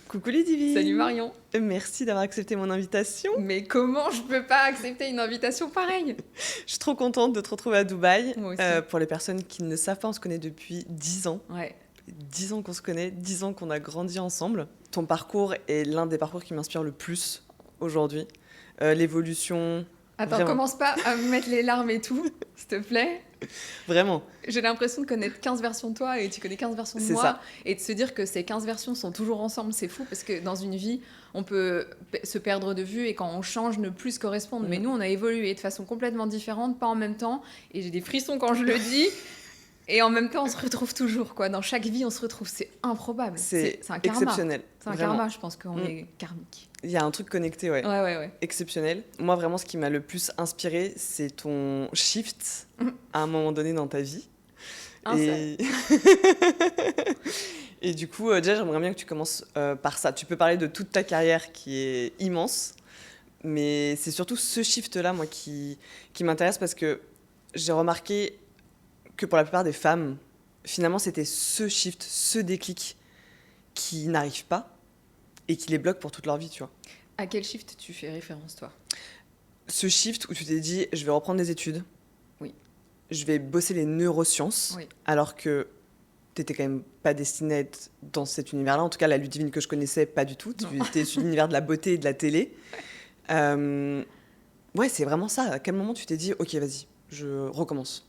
Coucou Ludivine. Salut Marion. Merci d'avoir accepté mon invitation. Mais comment je peux pas accepter une invitation pareille? Je suis trop contente de te retrouver à Dubaï. Moi aussi. Pour les personnes qui ne le savent pas, on se connaît depuis 10 ans. Ouais. 10 ans qu'on se connaît, 10 ans qu'on a grandi ensemble. Ton parcours est l'un des parcours qui m'inspire le plus aujourd'hui. L'évolution... Attends, vraiment. commence pas à me mettre les larmes et tout, s'il te plaît. Vraiment. J'ai l'impression de connaître 15 versions de toi et tu connais 15 versions de C'est moi. ça. Et de se dire que ces 15 versions sont toujours ensemble, c'est fou parce que dans une vie, on peut se perdre de vue et quand on change, ne plus se correspondre. Mais nous, on a évolué de façon complètement différente, pas en même temps. Et j'ai des frissons quand je le dis. Et en même temps, on se retrouve toujours, quoi. Dans chaque vie, on se retrouve. C'est improbable. C'est un karma. exceptionnel. C'est un Vraiment. karma, je pense qu'on est karmique. Il y a un truc connecté, ouais. Ouais. Exceptionnel. Moi, vraiment, ce qui m'a le plus inspiré, c'est ton shift à un moment donné dans ta vie. Et du coup, déjà, j'aimerais bien que tu commences par ça. Tu peux parler de toute ta carrière qui est immense, mais c'est surtout ce shift-là, moi, qui m'intéresse parce que j'ai remarqué que pour la plupart des femmes, finalement, c'était ce shift, ce déclic qui n'arrive pas et qui les bloque pour toute leur vie, tu vois. À quel shift tu fais référence, toi? Ce shift où tu t'es dit, je vais reprendre des études. Oui. Je vais bosser les neurosciences, Oui. alors que t'étais quand même pas destinée à être dans cet univers-là. En tout cas, la Ludivine que je connaissais, pas du tout. Tu étais sur l'univers de la beauté et de la télé. Ouais, c'est vraiment ça. À quel moment tu t'es dit, ok, vas-y, je recommence?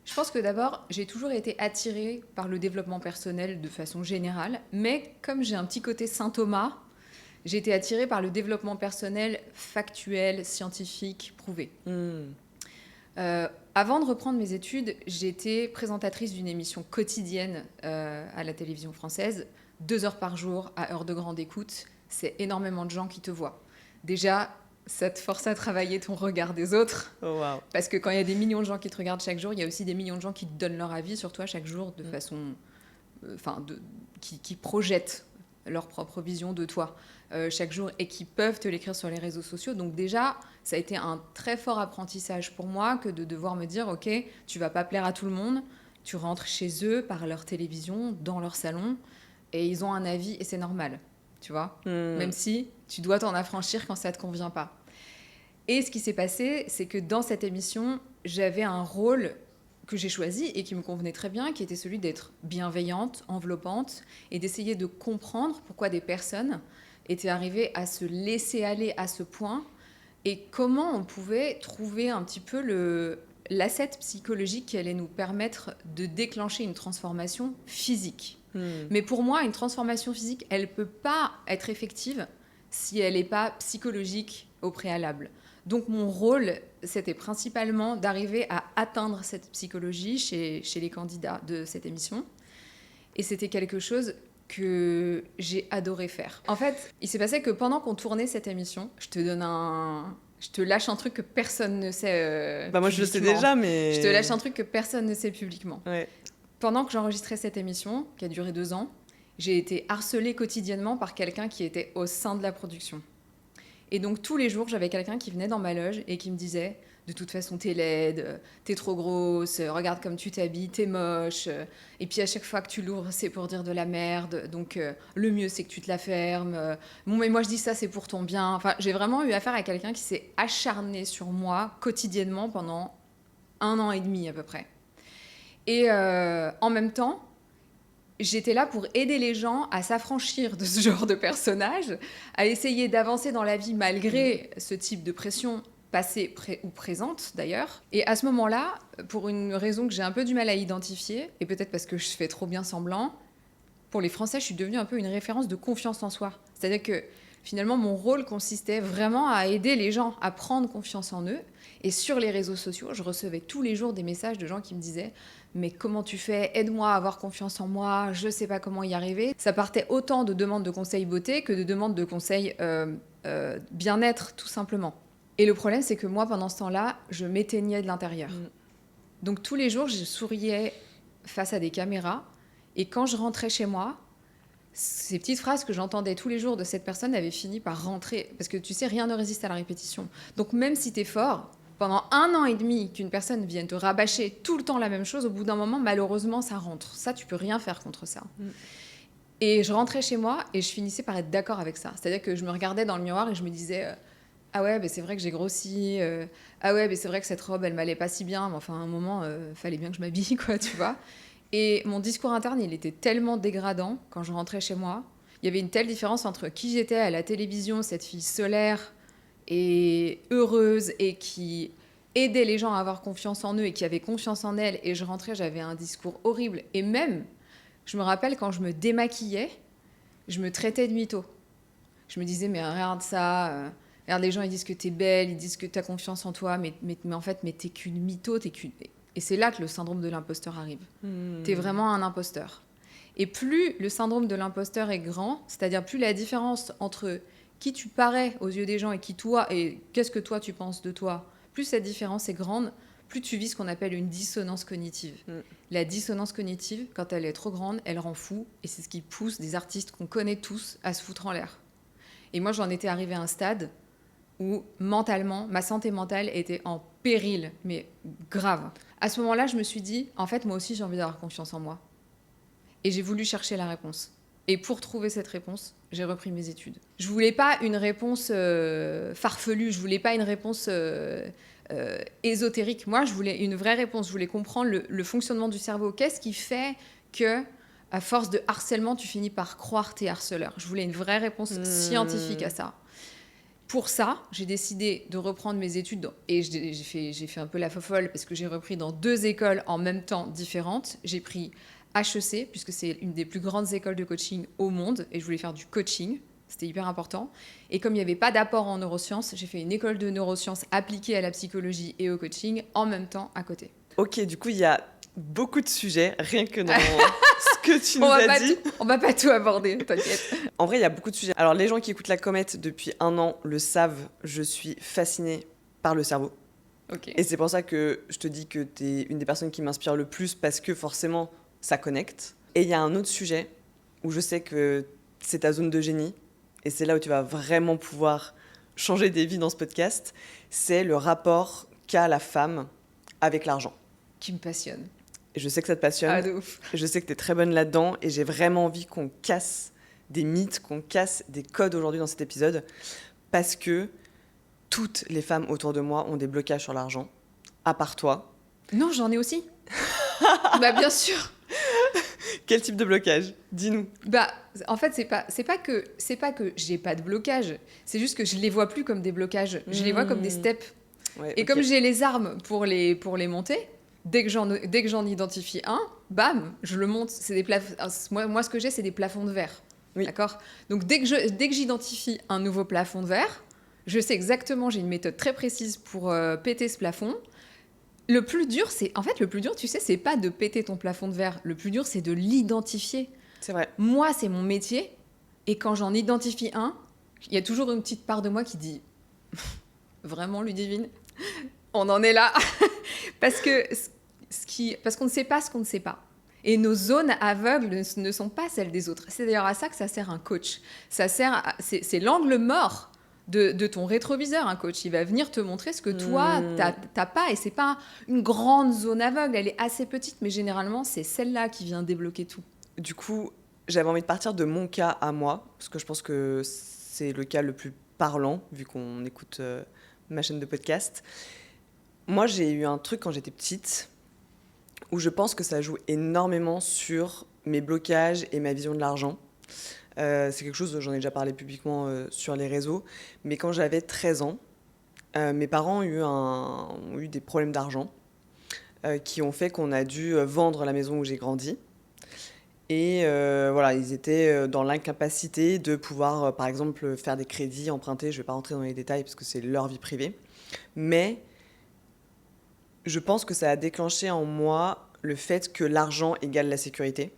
Je pense que d'abord, j'ai toujours été attirée par le développement personnel de façon générale, mais comme j'ai un petit côté Saint Thomas, j'ai été attirée par le développement personnel factuel, scientifique, prouvé. Avant de reprendre mes études, j'étais présentatrice d'une émission quotidienne à la télévision française, 2 heures par jour, à heure de grande écoute. C'est énormément de gens qui te voient. Déjà, ça te force à travailler ton regard des autres. Oh, wow. Parce que quand il y a des millions de gens qui te regardent chaque jour, il y a aussi des millions de gens qui te donnent leur avis sur toi chaque jour de façon... qui projettent leur propre vision de toi chaque jour et qui peuvent te l'écrire sur les réseaux sociaux. Donc déjà, ça a été un très fort apprentissage pour moi que de devoir me dire, ok, tu vas pas plaire à tout le monde, tu rentres chez eux par leur télévision, dans leur salon, et ils ont un avis et c'est normal, tu vois. Même si tu dois t'en affranchir quand ça te convient pas. Et ce qui s'est passé, c'est que dans cette émission, j'avais un rôle que j'ai choisi et qui me convenait très bien, qui était celui d'être bienveillante, enveloppante, et d'essayer de comprendre pourquoi des personnes étaient arrivées à se laisser aller à ce point, et comment on pouvait trouver un petit peu l'asset psychologique qui allait nous permettre de déclencher une transformation physique. Mais pour moi, une transformation physique, elle ne peut pas être effective si elle n'est pas psychologique au préalable. Donc mon rôle, c'était principalement d'arriver à atteindre cette psychologie chez les candidats de cette émission. Et c'était quelque chose que j'ai adoré faire. En fait, il s'est passé que pendant qu'on tournait cette émission, je te lâche un truc que personne ne sait Moi, je le sais publiquement. déjà, mais... Je te lâche un truc que personne ne sait publiquement. Ouais. Pendant que j'enregistrais cette émission, qui a duré 2 ans, j'ai été harcelée quotidiennement par quelqu'un qui était au sein de la production. Et donc, tous les jours, j'avais quelqu'un qui venait dans ma loge et qui me disait « De toute façon, t'es laide, t'es trop grosse, regarde comme tu t'habilles, t'es moche. Et puis, à chaque fois que tu l'ouvres, c'est pour dire de la merde. Donc, le mieux, c'est que tu te la fermes. Bon, mais moi, je dis ça, c'est pour ton bien. » Enfin, j'ai vraiment eu affaire à quelqu'un qui s'est acharné sur moi quotidiennement pendant 1 an et demi à peu près. Et en même temps, j'étais là pour aider les gens à s'affranchir de ce genre de personnage, à essayer d'avancer dans la vie malgré ce type de pression passée ou présente d'ailleurs. Et à ce moment-là, pour une raison que j'ai un peu du mal à identifier, et peut-être parce que je fais trop bien semblant, pour les Français, je suis devenue un peu une référence de confiance en soi. C'est-à-dire que finalement, mon rôle consistait vraiment à aider les gens à prendre confiance en eux. Et sur les réseaux sociaux, je recevais tous les jours des messages de gens qui me disaient « Mais comment tu fais? Aide-moi à avoir confiance en moi, je sais pas comment y arriver. » Ça partait autant de demandes de conseils beauté que de demandes de conseils bien-être, tout simplement. Et le problème, c'est que moi, pendant ce temps-là, je m'éteignais de l'intérieur. Donc tous les jours, je souriais face à des caméras. Et quand je rentrais chez moi, ces petites phrases que j'entendais tous les jours de cette personne avaient fini par rentrer. Parce que tu sais, rien ne résiste à la répétition. Donc même si t'es fort... Pendant 1 an et demi qu'une personne vienne te rabâcher tout le temps la même chose, au bout d'un moment, malheureusement, ça rentre. Ça, tu peux rien faire contre ça. Et je rentrais chez moi et je finissais par être d'accord avec ça. C'est-à-dire que je me regardais dans le miroir et je me disais ah ouais, ben c'est vrai que j'ai grossi. Ah ouais, ben c'est vrai que cette robe, elle m'allait pas si bien. Mais enfin, à un moment, fallait bien que je m'habille, quoi, tu vois. Et mon discours interne, il était tellement dégradant quand je rentrais chez moi. Il y avait une telle différence entre qui j'étais à la télévision, cette fille solaire et heureuse et qui aidait les gens à avoir confiance en eux et qui avait confiance en elle. Et je rentrais, j'avais un discours horrible. Et même, je me rappelle quand je me démaquillais, je me traitais de mytho. Je me disais, mais regarde ça, regarde les gens, ils disent que t'es belle, ils disent que t'as confiance en toi, mais en fait, mais t'es qu'une mytho, t'es qu'une... Et c'est là que le syndrome de l'imposteur arrive. T'es vraiment un imposteur. Et plus le syndrome de l'imposteur est grand, c'est-à-dire plus la différence entre qui tu parais aux yeux des gens et qui toi, et qu'est-ce que toi tu penses de toi, plus cette différence est grande, plus tu vis ce qu'on appelle une dissonance cognitive. La dissonance cognitive, quand elle est trop grande, elle rend fou, et c'est ce qui pousse des artistes qu'on connaît tous à se foutre en l'air. Et moi, j'en étais arrivée à un stade où mentalement, ma santé mentale était en péril, mais grave. À ce moment-là, je me suis dit, en fait, moi aussi, j'ai envie d'avoir confiance en moi. Et j'ai voulu chercher la réponse. Et pour trouver cette réponse, j'ai repris mes études. Je voulais pas une réponse farfelue, je voulais pas une réponse ésotérique. Moi, je voulais une vraie réponse. Je voulais comprendre le fonctionnement du cerveau. Qu'est-ce qui fait que, à force de harcèlement, tu finis par croire tes harceleurs? Je voulais une vraie réponse scientifique à ça. Pour ça, j'ai décidé de reprendre mes études et j'ai fait un peu la fofolle parce que j'ai repris dans 2 écoles en même temps différentes. J'ai pris HEC, puisque c'est une des plus grandes écoles de coaching au monde et je voulais faire du coaching. C'était hyper important. Et comme il n'y avait pas d'apport en neurosciences, j'ai fait une école de neurosciences appliquée à la psychologie et au coaching en même temps à côté. Ok, du coup, il y a beaucoup de sujets, rien que dans ce que tu nous as dit. On va pas tout aborder, t'inquiète. En vrai, il y a beaucoup de sujets. Alors, les gens qui écoutent La Comète depuis 1 an le savent, je suis fascinée par le cerveau. Okay. Et c'est pour ça que je te dis que tu es une des personnes qui m'inspire le plus, parce que forcément, ça connecte. Et il y a un autre sujet où je sais que c'est ta zone de génie, et c'est là où tu vas vraiment pouvoir changer des vies dans ce podcast, c'est le rapport qu'a la femme avec l'argent. Qui me passionne. Et je sais que ça te passionne. Ah, de ouf. Je sais que tu es très bonne là-dedans, et j'ai vraiment envie qu'on casse des mythes, qu'on casse des codes aujourd'hui dans cet épisode, parce que toutes les femmes autour de moi ont des blocages sur l'argent, à part toi. Non, j'en ai aussi. Bah bien sûr. Quel type de blocage? Dis-nous. Bah, en fait, c'est pas que j'ai pas de blocage. C'est juste que je les vois plus comme des blocages. Je les vois comme des steps. Ouais, et comme j'ai les armes pour les monter, dès que j'en identifie un, bam, je le monte. C'est des moi, ce que j'ai, c'est des plafonds de verre. Oui. D'accord. Donc dès que j'identifie un nouveau plafond de verre, je sais exactement. J'ai une méthode très précise pour péter ce plafond. Le plus dur, tu sais, c'est pas de péter ton plafond de verre. Le plus dur, c'est de l'identifier. C'est vrai. Moi, c'est mon métier. Et quand j'en identifie un, il y a toujours une petite part de moi qui dit vraiment, Ludivine, on en est là. parce qu'on ne sait pas ce qu'on ne sait pas. Et nos zones aveugles ne sont pas celles des autres. C'est d'ailleurs à ça que ça sert un coach. C'est l'angle mort de ton rétroviseur, un coach. Il va venir te montrer ce que toi, t'as pas. Et c'est pas une grande zone aveugle. Elle est assez petite, mais généralement, c'est celle-là qui vient débloquer tout. Du coup, j'avais envie de partir de mon cas à moi, parce que je pense que c'est le cas le plus parlant, vu qu'on écoute ma chaîne de podcast. Moi, j'ai eu un truc quand j'étais petite, où je pense que ça joue énormément sur mes blocages et ma vision de l'argent. C'est quelque chose dont j'en ai déjà parlé publiquement sur les réseaux. Mais quand j'avais 13 ans, mes parents ont eu des problèmes d'argent qui ont fait qu'on a dû vendre la maison où j'ai grandi. Et voilà, ils étaient dans l'incapacité de pouvoir, par exemple, faire des crédits, emprunter. Je ne vais pas rentrer dans les détails parce que c'est leur vie privée. Mais je pense que ça a déclenché en moi le fait que l'argent égale la sécurité.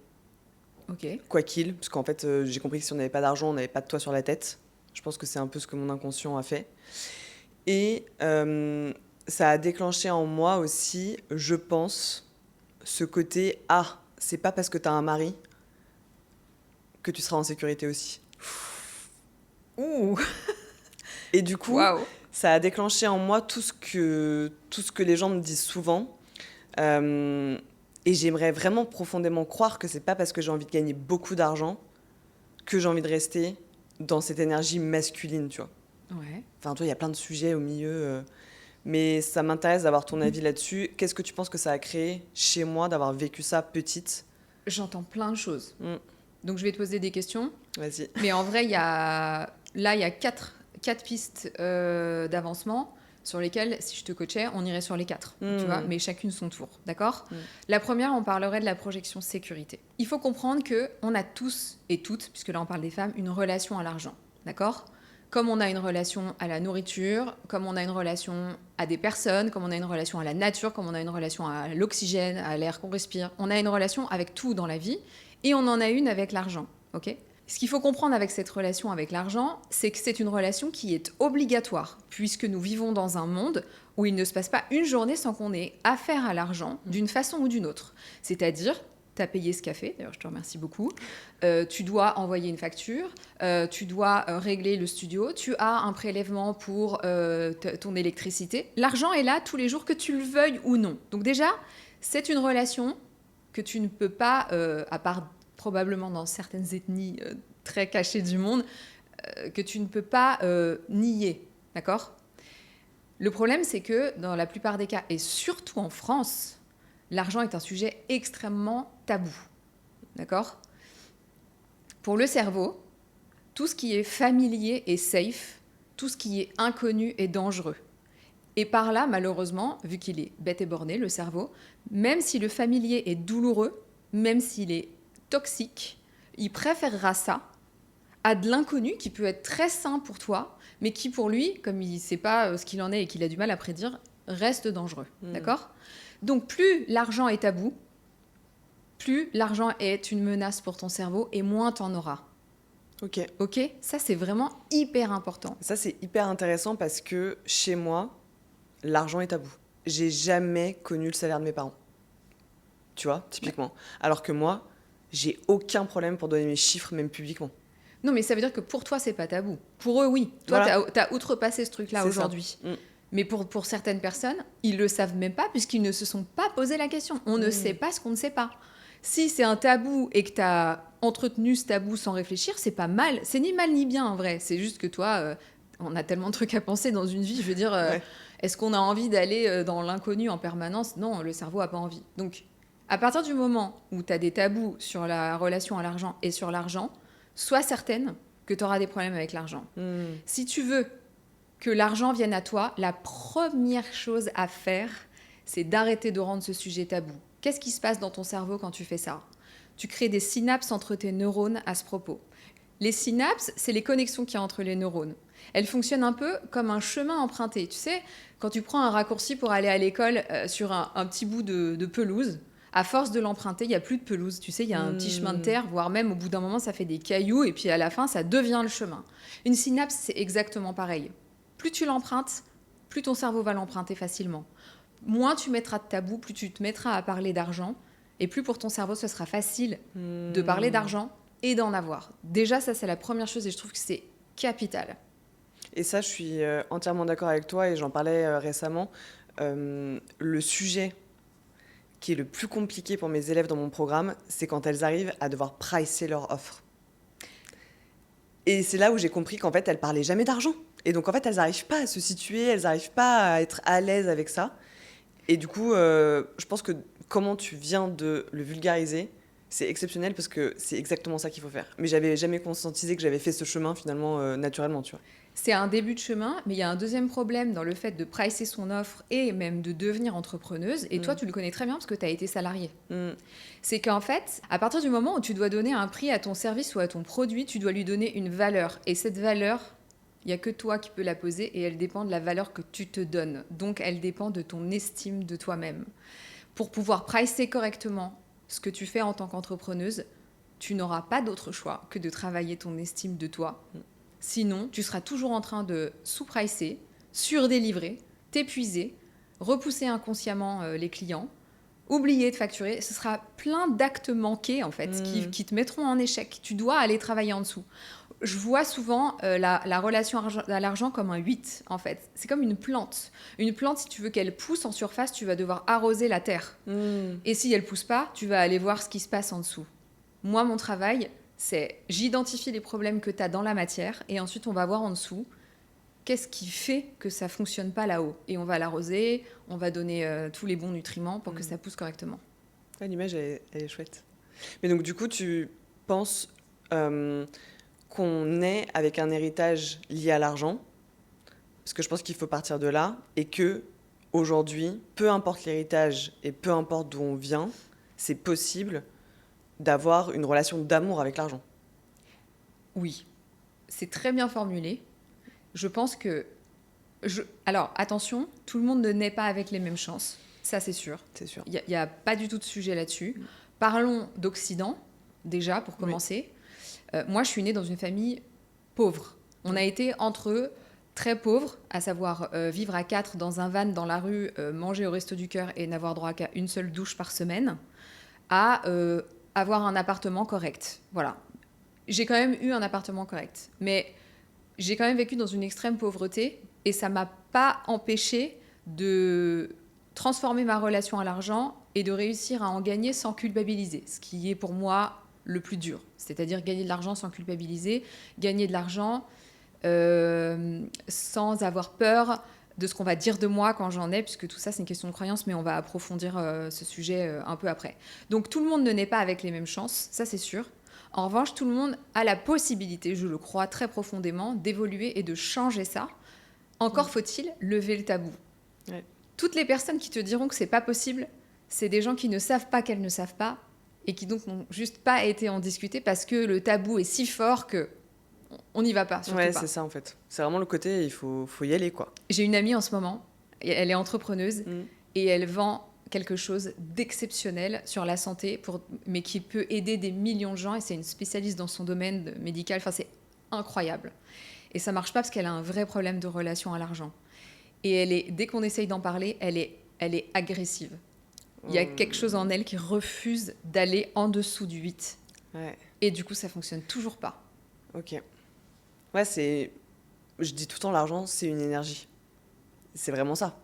Okay. Quoi qu'il, parce qu'en fait, j'ai compris que si on n'avait pas d'argent, on n'avait pas de toit sur la tête. Je pense que c'est un peu ce que mon inconscient a fait. Et ça a déclenché en moi aussi, je pense, ce côté « Ah, c'est pas parce que t'as un mari que tu seras en sécurité aussi. » Ouh. Et du coup, wow. Ça a déclenché en moi tout ce que les gens me disent souvent. Et j'aimerais vraiment profondément croire que c'est pas parce que j'ai envie de gagner beaucoup d'argent que j'ai envie de rester dans cette énergie masculine, tu vois. Ouais. Enfin, toi, il y a plein de sujets au milieu, mais ça m'intéresse d'avoir ton avis là-dessus. Qu'est-ce que tu penses que ça a créé chez moi d'avoir vécu ça petite? J'entends plein de choses. Mm. Donc je vais te poser des questions. Vas-y. Mais en vrai, il y a quatre pistes d'avancement sur lesquelles, si je te coachais, on irait sur les 4, tu vois, mais chacune son tour, d'accord? La première, on parlerait de la projection sécurité. Il faut comprendre qu'on a tous et toutes, puisque là on parle des femmes, une relation à l'argent, d'accord? Comme on a une relation à la nourriture, comme on a une relation à des personnes, comme on a une relation à la nature, comme on a une relation à l'oxygène, à l'air qu'on respire, on a une relation avec tout dans la vie, et on en a une avec l'argent, ok? Ce qu'il faut comprendre avec cette relation avec l'argent, c'est que c'est une relation qui est obligatoire, puisque nous vivons dans un monde où il ne se passe pas une journée sans qu'on ait affaire à l'argent d'une façon ou d'une autre. C'est-à-dire, tu as payé ce café, d'ailleurs je te remercie beaucoup, tu dois envoyer une facture, tu dois régler le studio, tu as un prélèvement pour ton électricité. L'argent est là tous les jours, que tu le veuilles ou non. Donc déjà, c'est une relation que tu ne peux pas, à part probablement dans certaines ethnies très cachées du monde, que tu ne peux pas nier, d'accord? Le problème, c'est que dans la plupart des cas, et surtout en France, l'argent est un sujet extrêmement tabou, d'accord? Pour le cerveau, tout ce qui est familier est safe, tout ce qui est inconnu est dangereux. Et par là, malheureusement, vu qu'il est bête et borné, le cerveau, même si le familier est douloureux, même s'il est toxique, il préférera ça à de l'inconnu qui peut être très sain pour toi, mais qui pour lui, comme il ne sait pas ce qu'il en est et qu'il a du mal à prédire, reste dangereux. D'accord ? Donc plus l'argent est tabou, plus l'argent est une menace pour ton cerveau et moins t'en auras. Ok. Ok ? Ça, c'est vraiment hyper important. Ça, c'est hyper intéressant parce que chez moi, l'argent est tabou. J'ai jamais connu le salaire de mes parents. Tu vois, typiquement. Ouais. Alors que moi, j'ai aucun problème pour donner mes chiffres, même publiquement. Non, mais ça veut dire que pour toi, c'est pas tabou. Pour eux, oui. Toi, voilà. T'as outrepassé ce truc-là c'est aujourd'hui. Mais pour certaines personnes, ils le savent même pas puisqu'ils ne se sont pas posé la question. On ne sait pas ce qu'on ne sait pas. Si c'est un tabou et que tu as entretenu ce tabou sans réfléchir, c'est pas mal. C'est ni mal ni bien, en vrai. C'est juste que toi, on a tellement de trucs à penser dans une vie. Je veux dire, est-ce qu'on a envie d'aller dans l'inconnu en permanence? Non, le cerveau a pas envie. Donc, à partir du moment où tu as des tabous sur la relation à l'argent et sur l'argent, sois certaine que tu auras des problèmes avec l'argent. Si tu veux que l'argent vienne à toi, la première chose à faire, c'est d'arrêter de rendre ce sujet tabou. Qu'est-ce qui se passe dans ton cerveau quand tu fais ça? Tu crées des synapses entre tes neurones à ce propos. Les synapses, c'est les connexions qu'il y a entre les neurones. Elles fonctionnent un peu comme un chemin emprunté. Tu sais, quand tu prends un raccourci pour aller à l'école sur un petit bout de pelouse, à force de l'emprunter, il n'y a plus de pelouse. Tu sais, il y a un petit chemin de terre, voire même au bout d'un moment, ça fait des cailloux, et puis à la fin, ça devient le chemin. Une synapse, c'est exactement pareil. Plus tu l'empruntes, plus ton cerveau va l'emprunter facilement. Moins tu mettras de tabou, plus tu te mettras à parler d'argent, et plus pour ton cerveau, ce sera facile de parler d'argent et d'en avoir. Déjà, ça, c'est la première chose, et je trouve que c'est capital. Et ça, je suis entièrement d'accord avec toi, et j'en parlais récemment. Le sujet qui est le plus compliqué pour mes élèves dans mon programme, c'est quand elles arrivent à devoir pricer leur offre. Et c'est là où j'ai compris qu'en fait, elles parlaient jamais d'argent. Et donc, en fait, elles n'arrivent pas à se situer, elles n'arrivent pas à être à l'aise avec ça. Et du coup, je pense que comment tu viens de le vulgariser, c'est exceptionnel parce que c'est exactement ça qu'il faut faire. Mais j'avais jamais conscientisé que j'avais fait ce chemin, finalement, naturellement, tu vois. C'est un début de chemin, mais il y a un deuxième problème dans le fait de pricer son offre et même de devenir entrepreneuse. Et toi, tu le connais très bien parce que tu as été salariée. C'est qu'en fait, à partir du moment où tu dois donner un prix à ton service ou à ton produit, tu dois lui donner une valeur. Et cette valeur, il n'y a que toi qui peux la poser et elle dépend de la valeur que tu te donnes. Donc, elle dépend de ton estime de toi-même. Pour pouvoir pricer correctement ce que tu fais en tant qu'entrepreneuse, tu n'auras pas d'autre choix que de travailler ton estime de toi. Sinon, tu seras toujours en train de sous-pricer, surdélivrer, t'épuiser, repousser inconsciemment les clients, oublier de facturer. Ce sera plein d'actes manqués, en fait, qui te mettront en échec. Tu dois aller travailler en dessous. Je vois souvent la relation à l'argent comme un 8, en fait. C'est comme une plante. Une plante, si tu veux qu'elle pousse en surface, tu vas devoir arroser la terre. Et si elle pousse pas, tu vas aller voir ce qui se passe en dessous. Moi, mon travail, C'est j'identifie les problèmes que tu as dans la matière et ensuite on va voir en dessous qu'est-ce qui fait que ça fonctionne pas là-haut. Et on va l'arroser, on va donner tous les bons nutriments pour que ça pousse correctement. Ah, l'image, elle est chouette. Mais donc, du coup, tu penses qu'on est avec un héritage lié à l'argent, parce que je pense qu'il faut partir de là, et que aujourd'hui, peu importe l'héritage et peu importe d'où on vient, c'est possible d'avoir une relation d'amour avec l'argent. Oui, c'est très bien formulé. Je pense que... Alors, attention, tout le monde ne naît pas avec les mêmes chances. Ça, c'est sûr. C'est sûr. Il n'y a pas du tout de sujet là-dessus. Parlons d'Occident, déjà, pour commencer. Moi, je suis née dans une famille pauvre. On a été entre très pauvres, à savoir vivre à 4 dans un van dans la rue, manger au Resto du Cœur et n'avoir droit qu'à une seule douche par semaine, à avoir un appartement correct. Voilà. J'ai quand même eu un appartement correct. Mais j'ai quand même vécu dans une extrême pauvreté et ça m'a pas empêché de transformer ma relation à l'argent et de réussir à en gagner sans culpabiliser, ce qui est pour moi le plus dur. C'est-à-dire gagner de l'argent sans culpabiliser, gagner de l'argent sans avoir peur de ce qu'on va dire de moi quand j'en ai, puisque tout ça c'est une question de croyance, mais on va approfondir ce sujet un peu après. Donc tout le monde ne naît pas avec les mêmes chances, ça c'est sûr. En revanche, tout le monde a la possibilité, je le crois très profondément, d'évoluer et de changer ça. Encore faut-il lever le tabou. Ouais. Toutes les personnes qui te diront que c'est pas possible, c'est des gens qui ne savent pas qu'elles ne savent pas et qui donc n'ont juste pas été en discuter parce que le tabou est si fort que on n'y va pas, surtout Ouais, pas. c'est ça en fait. C'est vraiment le côté, il faut y aller, quoi. J'ai une amie en ce moment, elle est entrepreneuse et elle vend quelque chose d'exceptionnel sur la santé, mais qui peut aider des millions de gens et c'est une spécialiste dans son domaine médical. Enfin, c'est incroyable. Et ça marche pas parce qu'elle a un vrai problème de relation à l'argent. Et dès qu'on essaye d'en parler, elle est agressive. Il y a quelque chose en elle qui refuse d'aller en dessous du 8. Ouais. Et du coup, ça fonctionne toujours pas. Ok. Ouais, je dis tout le temps, l'argent, c'est une énergie. C'est vraiment ça.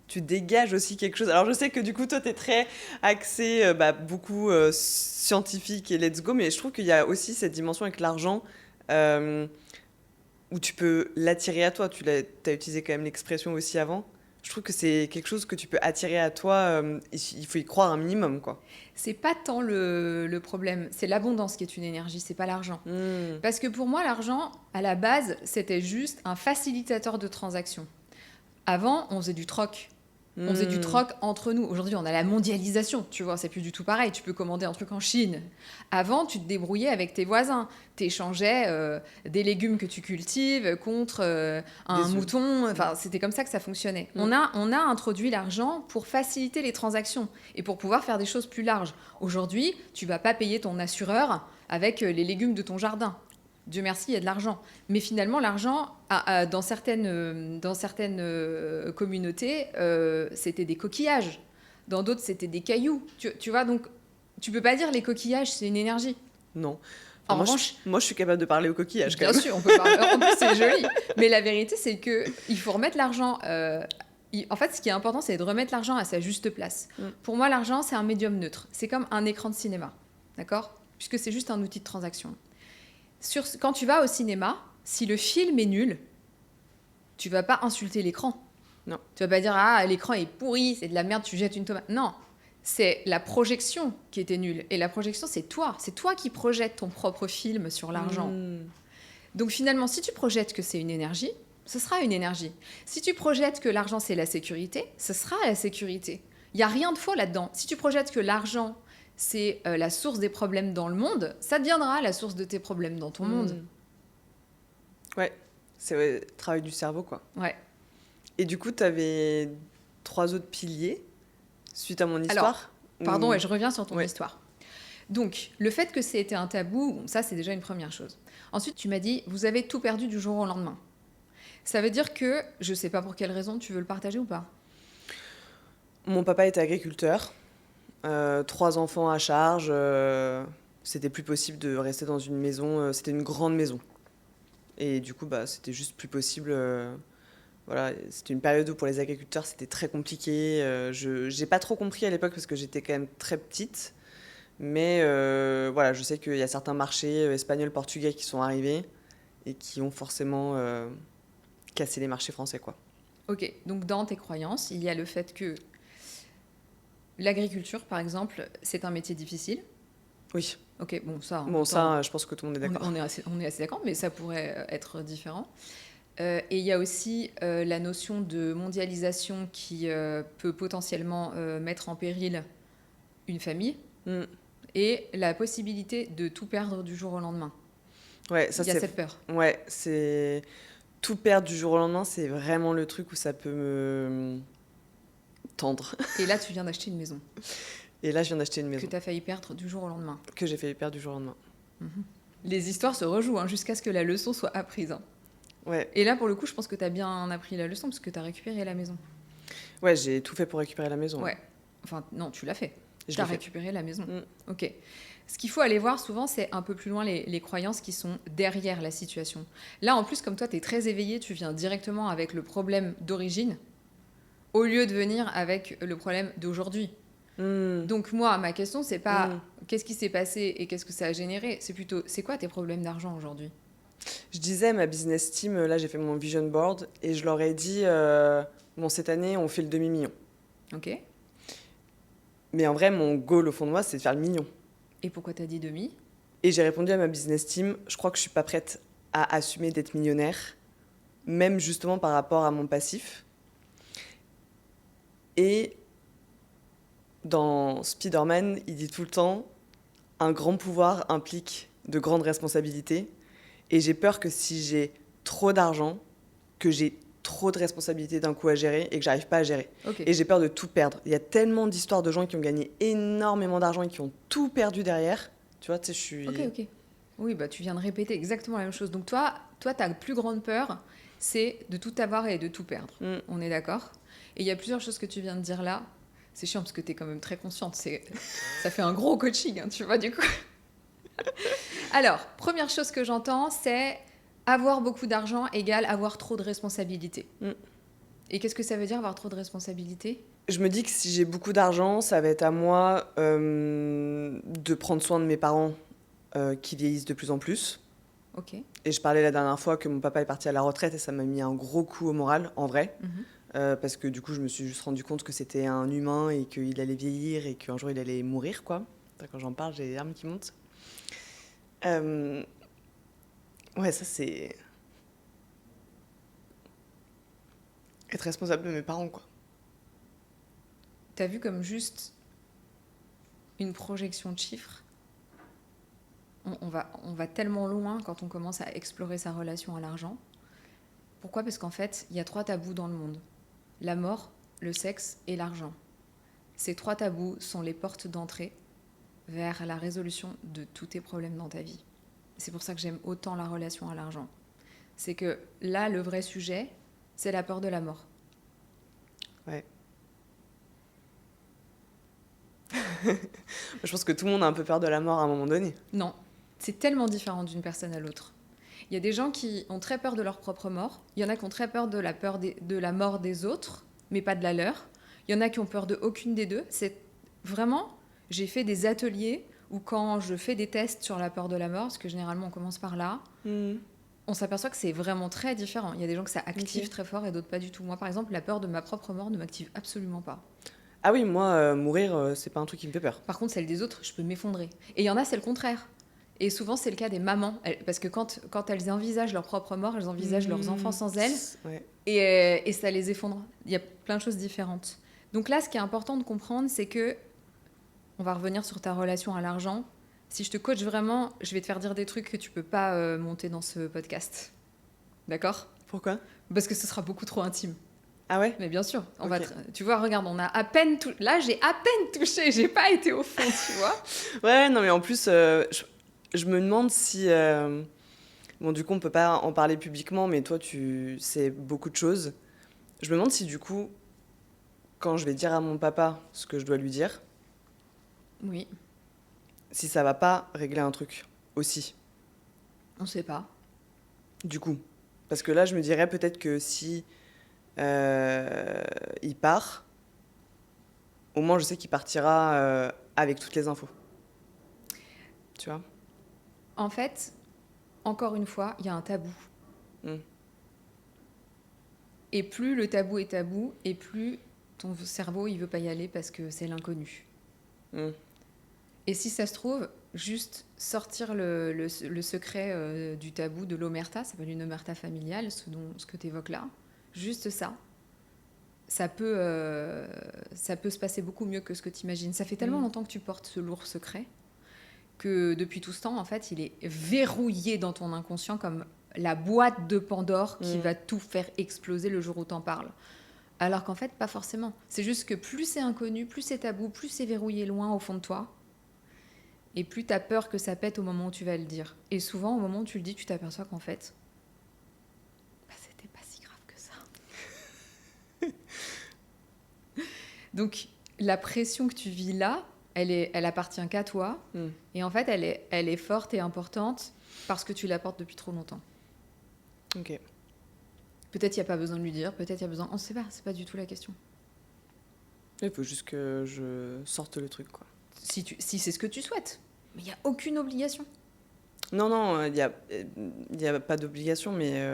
Tu dégages aussi quelque chose. Alors, je sais que du coup, toi, t'es très axé, beaucoup scientifique et let's go, mais je trouve qu'il y a aussi cette dimension avec l'argent où tu peux l'attirer à toi. T'as utilisé quand même l'expression aussi avant. Je trouve que c'est quelque chose que tu peux attirer à toi. Il faut y croire un minimum, quoi. C'est pas tant le problème, c'est l'abondance qui est une énergie, c'est pas l'argent. Parce que pour moi, l'argent, à la base, c'était juste un facilitateur de transactions. Avant, on faisait du troc. On faisait du troc entre nous. Aujourd'hui, on a la mondialisation, tu vois, c'est plus du tout pareil. Tu peux commander un truc en Chine. Avant, tu te débrouillais avec tes voisins. Tu échangeais des légumes que tu cultives contre un mouton. Enfin, c'était comme ça que ça fonctionnait. On a introduit l'argent pour faciliter les transactions et pour pouvoir faire des choses plus larges. Aujourd'hui, tu vas pas payer ton assureur avec les légumes de ton jardin. Dieu merci, il y a de l'argent. Mais finalement, l'argent, dans certaines communautés, c'était des coquillages. Dans d'autres, c'était des cailloux. Tu vois, donc, tu peux pas dire les coquillages, c'est une énergie. Non. En Enfin, revanche, moi, je suis capable de parler aux coquillages, quand bien même. sûr, on peut parler. En plus, c'est joli. Mais la vérité, c'est qu'il faut remettre l'argent... en fait, ce qui est important, c'est de remettre l'argent à sa juste place. Pour moi, l'argent, c'est un médium neutre. C'est comme un écran de cinéma, d'accord ? Puisque c'est juste un outil de transaction. Quand tu vas au cinéma, si le film est nul, tu vas pas insulter l'écran. Non. Tu vas pas dire « Ah, l'écran est pourri, c'est de la merde, tu jettes une tomate. » Non, c'est la projection qui était nulle. Et la projection, c'est toi. C'est toi qui projettes ton propre film sur l'argent. Donc finalement, si tu projettes que c'est une énergie, ce sera une énergie. Si tu projettes que l'argent, c'est la sécurité, ce sera la sécurité. Il n'y a rien de faux là-dedans. Si tu projettes que l'argent... c'est la source des problèmes dans le monde, ça deviendra la source de tes problèmes dans ton monde. Ouais, c'est le travail du cerveau, quoi. Ouais. Et du coup, tu avais 3 autres piliers suite à mon histoire. Pardon, je reviens sur ton histoire. Donc, le fait que c'était un tabou, ça, c'est déjà une première chose. Ensuite, tu m'as dit, vous avez tout perdu du jour au lendemain. Ça veut dire que, je sais pas pour quelle raison, tu veux le partager ou pas ? Mon papa était agriculteur. 3 enfants à charge, c'était plus possible de rester dans une maison, c'était une grande maison. Et du coup, c'était juste plus possible. Voilà, c'était une période où pour les agriculteurs, c'était très compliqué. J'ai pas trop compris à l'époque parce que j'étais quand même très petite. Mais voilà, je sais qu'il y a certains marchés espagnols, portugais qui sont arrivés et qui ont forcément cassé les marchés français, quoi. Ok, donc dans tes croyances, il y a le fait que l'agriculture, par exemple, c'est un métier difficile. Oui. Ok, bon, ça, en Bon, même temps, ça, je pense que tout le monde est d'accord. on est assez d'accord, mais ça pourrait être différent. Et il y a aussi la notion de mondialisation qui peut potentiellement mettre en péril une famille Mm. et la possibilité de tout perdre du jour au lendemain. Ouais, ça Il y a c'est... cette peur. Ouais, c'est... Tout perdre du jour au lendemain, c'est vraiment le truc où ça peut me tendre. Et là, tu viens d'acheter une maison Et là, je viens d'acheter une que maison tu as failli perdre du jour au lendemain. que j'ai fait perdre du jour au lendemain. Les histoires se rejouent hein, jusqu'à ce que la leçon soit apprise. Hein. Ouais, Et là, pour le coup, je pense que tu as bien appris la leçon parce que tu as récupéré la maison. ouais, j'ai tout fait pour récupérer la maison. Ouais. Enfin, non, tu l'as fait. Je Tu as l'ai fait. récupéré la maison. Mm. Ok. Ce qu'il faut aller voir souvent, c'est un peu plus loin les croyances qui sont derrière la situation. Là, en plus, comme toi, tu es très éveillé, tu viens directement avec le problème d'origine, au lieu de venir avec le problème d'aujourd'hui. Mm. Donc moi, ma question, c'est pas qu'est-ce qui s'est passé et qu'est-ce que ça a généré, c'est plutôt c'est quoi tes problèmes d'argent aujourd'hui? Je disais à ma business team, là j'ai fait mon vision board, et je leur ai dit, bon cette année on fait le demi-million. Ok. Mais en vrai, mon goal au fond de moi, c'est de faire le million. Et pourquoi t'as dit demi? Et j'ai répondu à ma business team, je crois que je suis pas prête à assumer d'être millionnaire, même justement par rapport à mon passif. Et dans Spider-Man, il dit tout le temps, un grand pouvoir implique de grandes responsabilités. Et j'ai peur que si j'ai trop d'argent, que j'ai trop de responsabilités d'un coup à gérer et que j'arrive pas à gérer. Ok. Et j'ai peur de tout perdre. Il y a tellement d'histoires de gens qui ont gagné énormément d'argent et qui ont tout perdu derrière. Tu vois, tu sais, je suis... Ok. Oui, bah tu viens de répéter exactement la même chose. Donc toi, ta plus grande peur, c'est de tout avoir et de tout perdre. Mm. On est d'accord? Et il y a plusieurs choses que tu viens de dire là. C'est chiant parce que t'es quand même très consciente. Ça fait un gros coaching, hein, tu vois, du coup. Alors, première chose que j'entends, c'est avoir beaucoup d'argent égale avoir trop de responsabilités. Mm. Et qu'est-ce que ça veut dire avoir trop de responsabilités? Je me dis que si j'ai beaucoup d'argent, ça va être à moi de prendre soin de mes parents qui vieillissent de plus en plus. Ok. Et je parlais la dernière fois que mon papa est parti à la retraite et ça m'a mis un gros coup au moral, en vrai. Mhm. Parce que du coup, je me suis juste rendu compte que c'était un humain et qu'il allait vieillir et qu'un jour il allait mourir, quoi. Quand j'en parle, j'ai les larmes qui montent. Ouais, ça c'est... être responsable de mes parents, quoi. T'as vu comme juste une projection de chiffres? On va tellement loin quand on commence à explorer sa relation à l'argent. Pourquoi? Parce qu'en fait, il y a 3 tabous dans le monde. La mort, le sexe et l'argent. Ces 3 tabous sont les portes d'entrée vers la résolution de tous tes problèmes dans ta vie. C'est pour ça que j'aime autant la relation à l'argent. C'est que là, le vrai sujet, c'est la peur de la mort. Ouais. Je pense que tout le monde a un peu peur de la mort à un moment donné. Non, c'est tellement différent d'une personne à l'autre. Il y a des gens qui ont très peur de leur propre mort. Il y en a qui ont très peur de la mort des autres, mais pas de la leur. Il y en a qui ont peur de aucune des deux. C'est vraiment, j'ai fait des ateliers où quand je fais des tests sur la peur de la mort, parce que généralement on commence par là, on s'aperçoit que c'est vraiment très différent. Il y a des gens que ça active très fort et d'autres pas du tout. Moi, par exemple, la peur de ma propre mort ne m'active absolument pas. Ah oui, moi, mourir, c'est pas un truc qui me fait peur. Par contre, celle des autres, je peux m'effondrer. Et il y en a, c'est le contraire. Et souvent, c'est le cas des mamans. Parce que quand elles envisagent leur propre mort, elles envisagent leurs enfants sans elles. Ouais. Et ça les effondre. Il y a plein de choses différentes. Donc là, ce qui est important de comprendre, c'est que, on va revenir sur ta relation à l'argent. Si je te coach vraiment, je vais te faire dire des trucs que tu peux pas monter dans ce podcast. D'accord? Pourquoi? Parce que ce sera beaucoup trop intime. Ah ouais? Mais bien sûr, Ok. tu vois, regarde, on a à peine là, j'ai à peine touché, j'ai pas été au fond, tu vois. Ouais, non, mais en plus, je me demande si... Bon, du coup, on peut pas en parler publiquement, mais toi, tu sais beaucoup de choses. Je me demande si, du coup, quand je vais dire à mon papa ce que je dois lui dire, Oui, si ça va pas régler un truc aussi, on sait pas. du coup. Parce que là, je me dirais peut-être que si il part, au moins je sais qu'il partira avec toutes les infos. tu vois. En fait, encore une fois, il y a un tabou. Mm. Et plus le tabou est tabou, et plus ton cerveau, il veut pas y aller parce que c'est l'inconnu. Mm. Et si ça se trouve, juste sortir le secret du tabou de l'omerta, ça s'appelle une omerta familiale, ce que tu évoques là, juste ça, ça peut se passer beaucoup mieux que ce que tu imagines. Ça fait tellement longtemps que tu portes ce lourd secret que depuis tout ce temps, en fait, il est verrouillé dans ton inconscient comme la boîte de Pandore qui va tout faire exploser le jour où t'en parles. Alors qu'en fait, pas forcément. C'est juste que plus c'est inconnu, plus c'est tabou, plus c'est verrouillé loin au fond de toi, et plus t'as peur que ça pète au moment où tu vas le dire. Et souvent, au moment où tu le dis, tu t'aperçois qu'en fait, bah, c'était pas si grave que ça. Donc, la pression que tu vis là, elle appartient qu'à toi. Et en fait, elle est forte et importante parce que tu la portes depuis trop longtemps. Ok. Peut-être il n'y a pas besoin de lui dire, peut-être il y a besoin... On ne sait pas, c'est pas du tout la question. Il faut juste que je sorte le truc, quoi. Si c'est ce que tu souhaites. Mais il n'y a aucune obligation. Non, il y a pas d'obligation, mais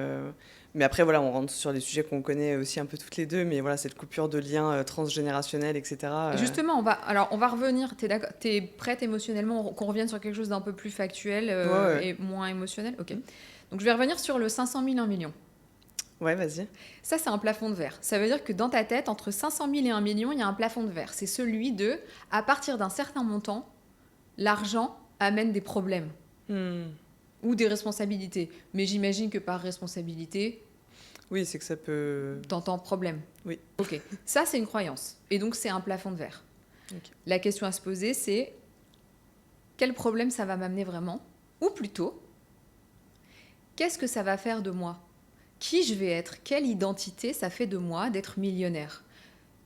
après, voilà, on rentre sur des sujets qu'on connaît aussi un peu toutes les deux, mais voilà, cette coupure de lien transgénérationnel, etc. Et justement, on va revenir. T'es prête émotionnellement qu'on revienne sur quelque chose d'un peu plus factuel Ouais. et moins émotionnel. Ok. Donc je vais revenir sur le 500 000, 1 million. Ouais, vas-y. Ça, c'est un plafond de verre. Ça veut dire que dans ta tête, entre 500 000 et 1 million, il y a un plafond de verre. C'est celui de, à partir d'un certain montant, l'argent amène des problèmes ou des responsabilités. Mais j'imagine que par responsabilité, oui, c'est que ça peut... t'entends problème. Oui. Ok. Ça, c'est une croyance. Et donc, c'est un plafond de verre. Okay. La question à se poser, c'est quel problème ça va m'amener vraiment? Ou plutôt, qu'est-ce que ça va faire de moi? Qui je vais être? Quelle identité ça fait de moi d'être millionnaire?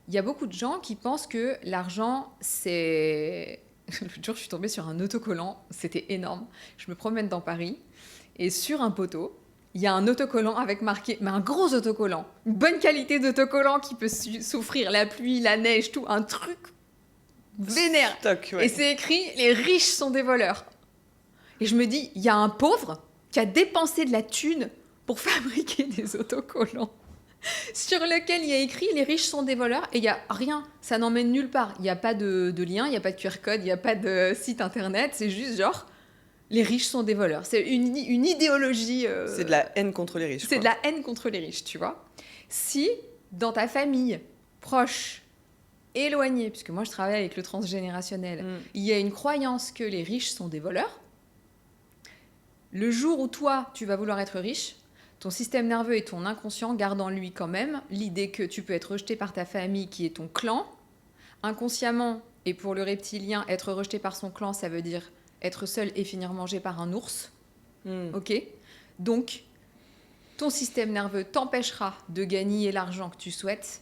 Il y a beaucoup de gens qui pensent que l'argent, c'est... L'autre jour, je suis tombée sur un autocollant. C'était énorme. Je me promène dans Paris et sur un poteau, il y a un autocollant avec marqué, mais un gros autocollant, une bonne qualité d'autocollant qui peut souffrir la pluie, la neige, tout, un truc vénère. Stock, ouais. Et c'est écrit, les riches sont des voleurs. Et je me dis, il y a un pauvre qui a dépensé de la thune pour fabriquer des autocollants sur lequel il y a écrit, les riches sont des voleurs, et il n'y a rien, ça n'emmène nulle part. Il n'y a pas de lien, il n'y a pas de QR code, il n'y a pas de site internet, c'est juste genre, les riches sont des voleurs. C'est une idéologie... C'est de la haine contre les riches. C'est de la haine contre les riches, tu vois. Si, dans ta famille, proche, éloignée, puisque moi je travaille avec le transgénérationnel, il y a une croyance que les riches sont des voleurs, le jour où toi, tu vas vouloir être riche, ton système nerveux et ton inconscient gardent en lui quand même l'idée que tu peux être rejeté par ta famille qui est ton clan. Inconsciemment, et pour le reptilien, être rejeté par son clan, ça veut dire être seul et finir mangé par un ours. Ok ? Donc, ton système nerveux t'empêchera de gagner l'argent que tu souhaites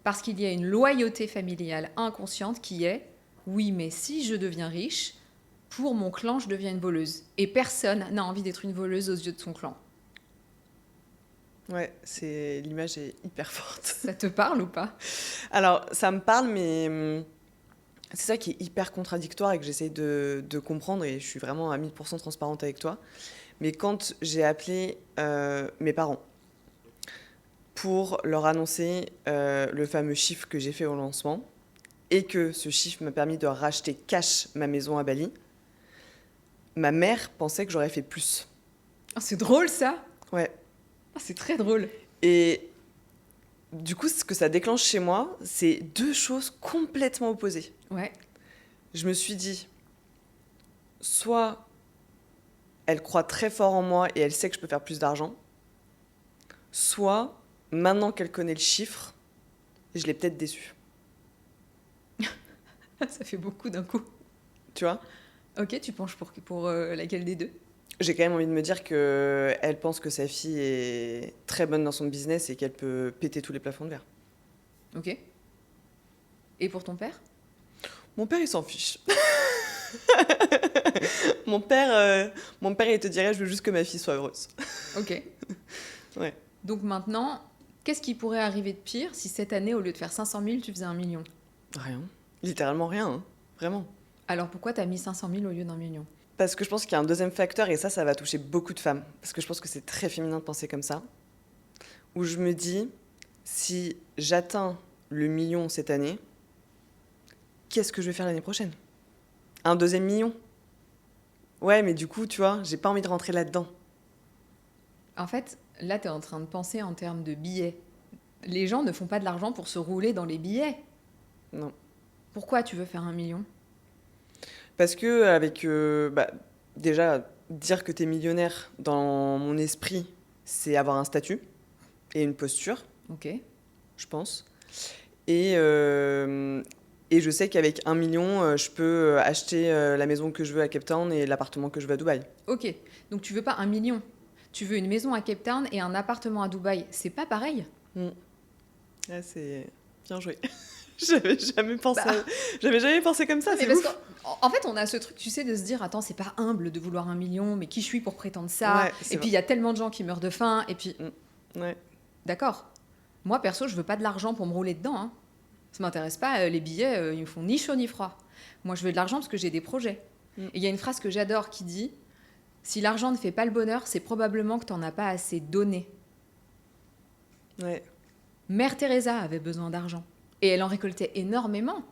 parce qu'il y a une loyauté familiale inconsciente qui est « oui, mais si je deviens riche, pour mon clan, je deviens une voleuse. » Et personne n'a envie d'être une voleuse aux yeux de son clan. Ouais, l'image est hyper forte. Ça te parle ou pas? Alors, ça me parle, mais c'est ça qui est hyper contradictoire et que j'essaye de comprendre, et je suis vraiment à 1000% transparente avec toi. Mais quand j'ai appelé mes parents pour leur annoncer le fameux chiffre que j'ai fait au lancement, et que ce chiffre m'a permis de racheter cash ma maison à Bali, ma mère pensait que j'aurais fait plus. Oh, c'est drôle, ça? Ouais. Oh, c'est très drôle. Et du coup, ce que ça déclenche chez moi, c'est deux choses complètement opposées. Ouais. Je me suis dit, soit elle croit très fort en moi et elle sait que je peux faire plus d'argent, soit maintenant qu'elle connaît le chiffre, je l'ai peut-être déçue. Ça fait beaucoup d'un coup. Tu vois ? Ok, tu penches pour laquelle des deux? J'ai quand même envie de me dire qu'elle pense que sa fille est très bonne dans son business et qu'elle peut péter tous les plafonds de verre. Ok. Et pour ton père? Mon père, il s'en fiche. Mon père, il te dirait, je veux juste que ma fille soit heureuse. Ok. Ouais. Donc maintenant, qu'est-ce qui pourrait arriver de pire si cette année, au lieu de faire 500 000, tu faisais 1 million? Rien. Littéralement rien, hein. Vraiment. Alors pourquoi t'as mis 500 000 au lieu d'1 million? Parce que je pense qu'il y a un deuxième facteur, et ça va toucher beaucoup de femmes, parce que je pense que c'est très féminin de penser comme ça, où je me dis, si j'atteins le million cette année, qu'est-ce que je vais faire l'année prochaine? Un deuxième million? Ouais, mais du coup, tu vois, j'ai pas envie de rentrer là-dedans. En fait, là, tu es en train de penser en termes de billets. Les gens ne font pas de l'argent pour se rouler dans les billets. Non. Pourquoi tu veux faire 1 million? Parce que, déjà, dire que t'es millionnaire, dans mon esprit, c'est avoir un statut et une posture, Ok. je pense. Et je sais qu'avec 1 million, je peux acheter la maison que je veux à Cape Town et l'appartement que je veux à Dubaï. Ok. Donc tu veux pas 1 million. Tu veux une maison à Cape Town et un appartement à Dubaï. C'est pas pareil. Ah, c'est bien joué. J'avais jamais pensé, Bah. j'avais jamais pensé comme ça. Mais C'est parce ouf. qu'en fait, on a ce truc, tu sais, de se dire, attends, c'est pas humble de vouloir 1 million, mais qui je suis pour prétendre ça? Ouais, c'est Et puis il y a tellement de gens qui meurent de faim. Et puis, Ouais. d'accord. Moi, perso, je veux pas de l'argent pour me rouler dedans, hein. Ça m'intéresse pas. Les billets, ils me font ni chaud ni froid. Moi, je veux de l'argent parce que j'ai des projets. Et il y a une phrase que j'adore qui dit, si l'argent ne fait pas le bonheur, c'est probablement que t'en as pas assez donné. Ouais. Mère Teresa avait besoin d'argent. Et elle en récoltait énormément.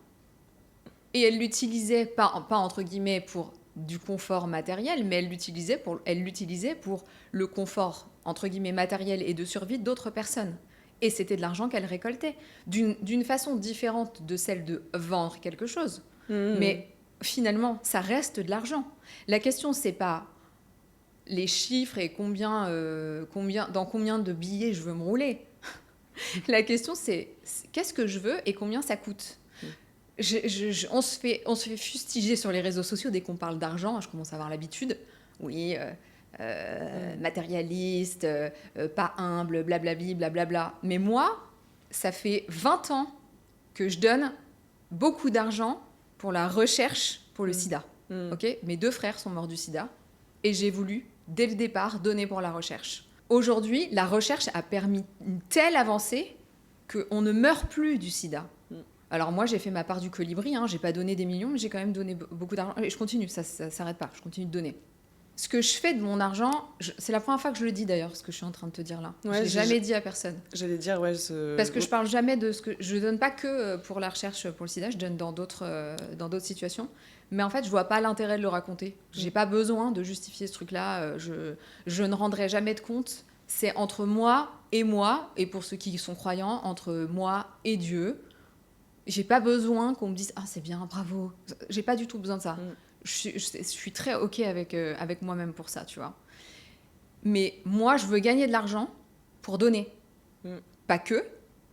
Et elle l'utilisait, pas entre guillemets pour du confort matériel, mais elle l'utilisait pour le confort, entre guillemets, matériel et de survie d'autres personnes. Et c'était de l'argent qu'elle récoltait, d'une façon différente de celle de vendre quelque chose. Mais finalement, ça reste de l'argent. La question, c'est pas les chiffres et dans combien de billets je veux me rouler. La question, c'est qu'est-ce que je veux et combien ça coûte. On se fait fustiger sur les réseaux sociaux dès qu'on parle d'argent. Je commence à avoir l'habitude. Oui, matérialiste, pas humble, blablabli, blablabla. Mais moi, ça fait 20 ans que je donne beaucoup d'argent pour la recherche pour le sida. Okay, mes 2 frères sont morts du sida et j'ai voulu, dès le départ, donner pour la recherche. Aujourd'hui, la recherche a permis une telle avancée qu'on ne meurt plus du sida. Alors moi, j'ai fait ma part du colibri, hein, j'ai pas donné des millions, mais j'ai quand même donné beaucoup d'argent. Et je continue, ça s'arrête pas, je continue de donner. Ce que je fais de mon argent, c'est la première fois que je le dis d'ailleurs, ce que je suis en train de te dire là. Ouais, je l'ai jamais dit à personne. J'allais dire, ouais. Parce que je parle jamais de ce que... Je donne pas que pour la recherche pour le sida, je donne dans d'autres situations. Mais en fait, je vois pas l'intérêt de le raconter. J'ai pas besoin de justifier ce truc-là. Je ne rendrai jamais de compte. C'est entre moi, et pour ceux qui sont croyants, entre moi et Dieu. J'ai pas besoin qu'on me dise « Ah, c'est bien, bravo ». J'ai pas du tout besoin de ça. Je suis très OK avec moi-même pour ça, tu vois. Mais moi, je veux gagner de l'argent pour donner. Pas que,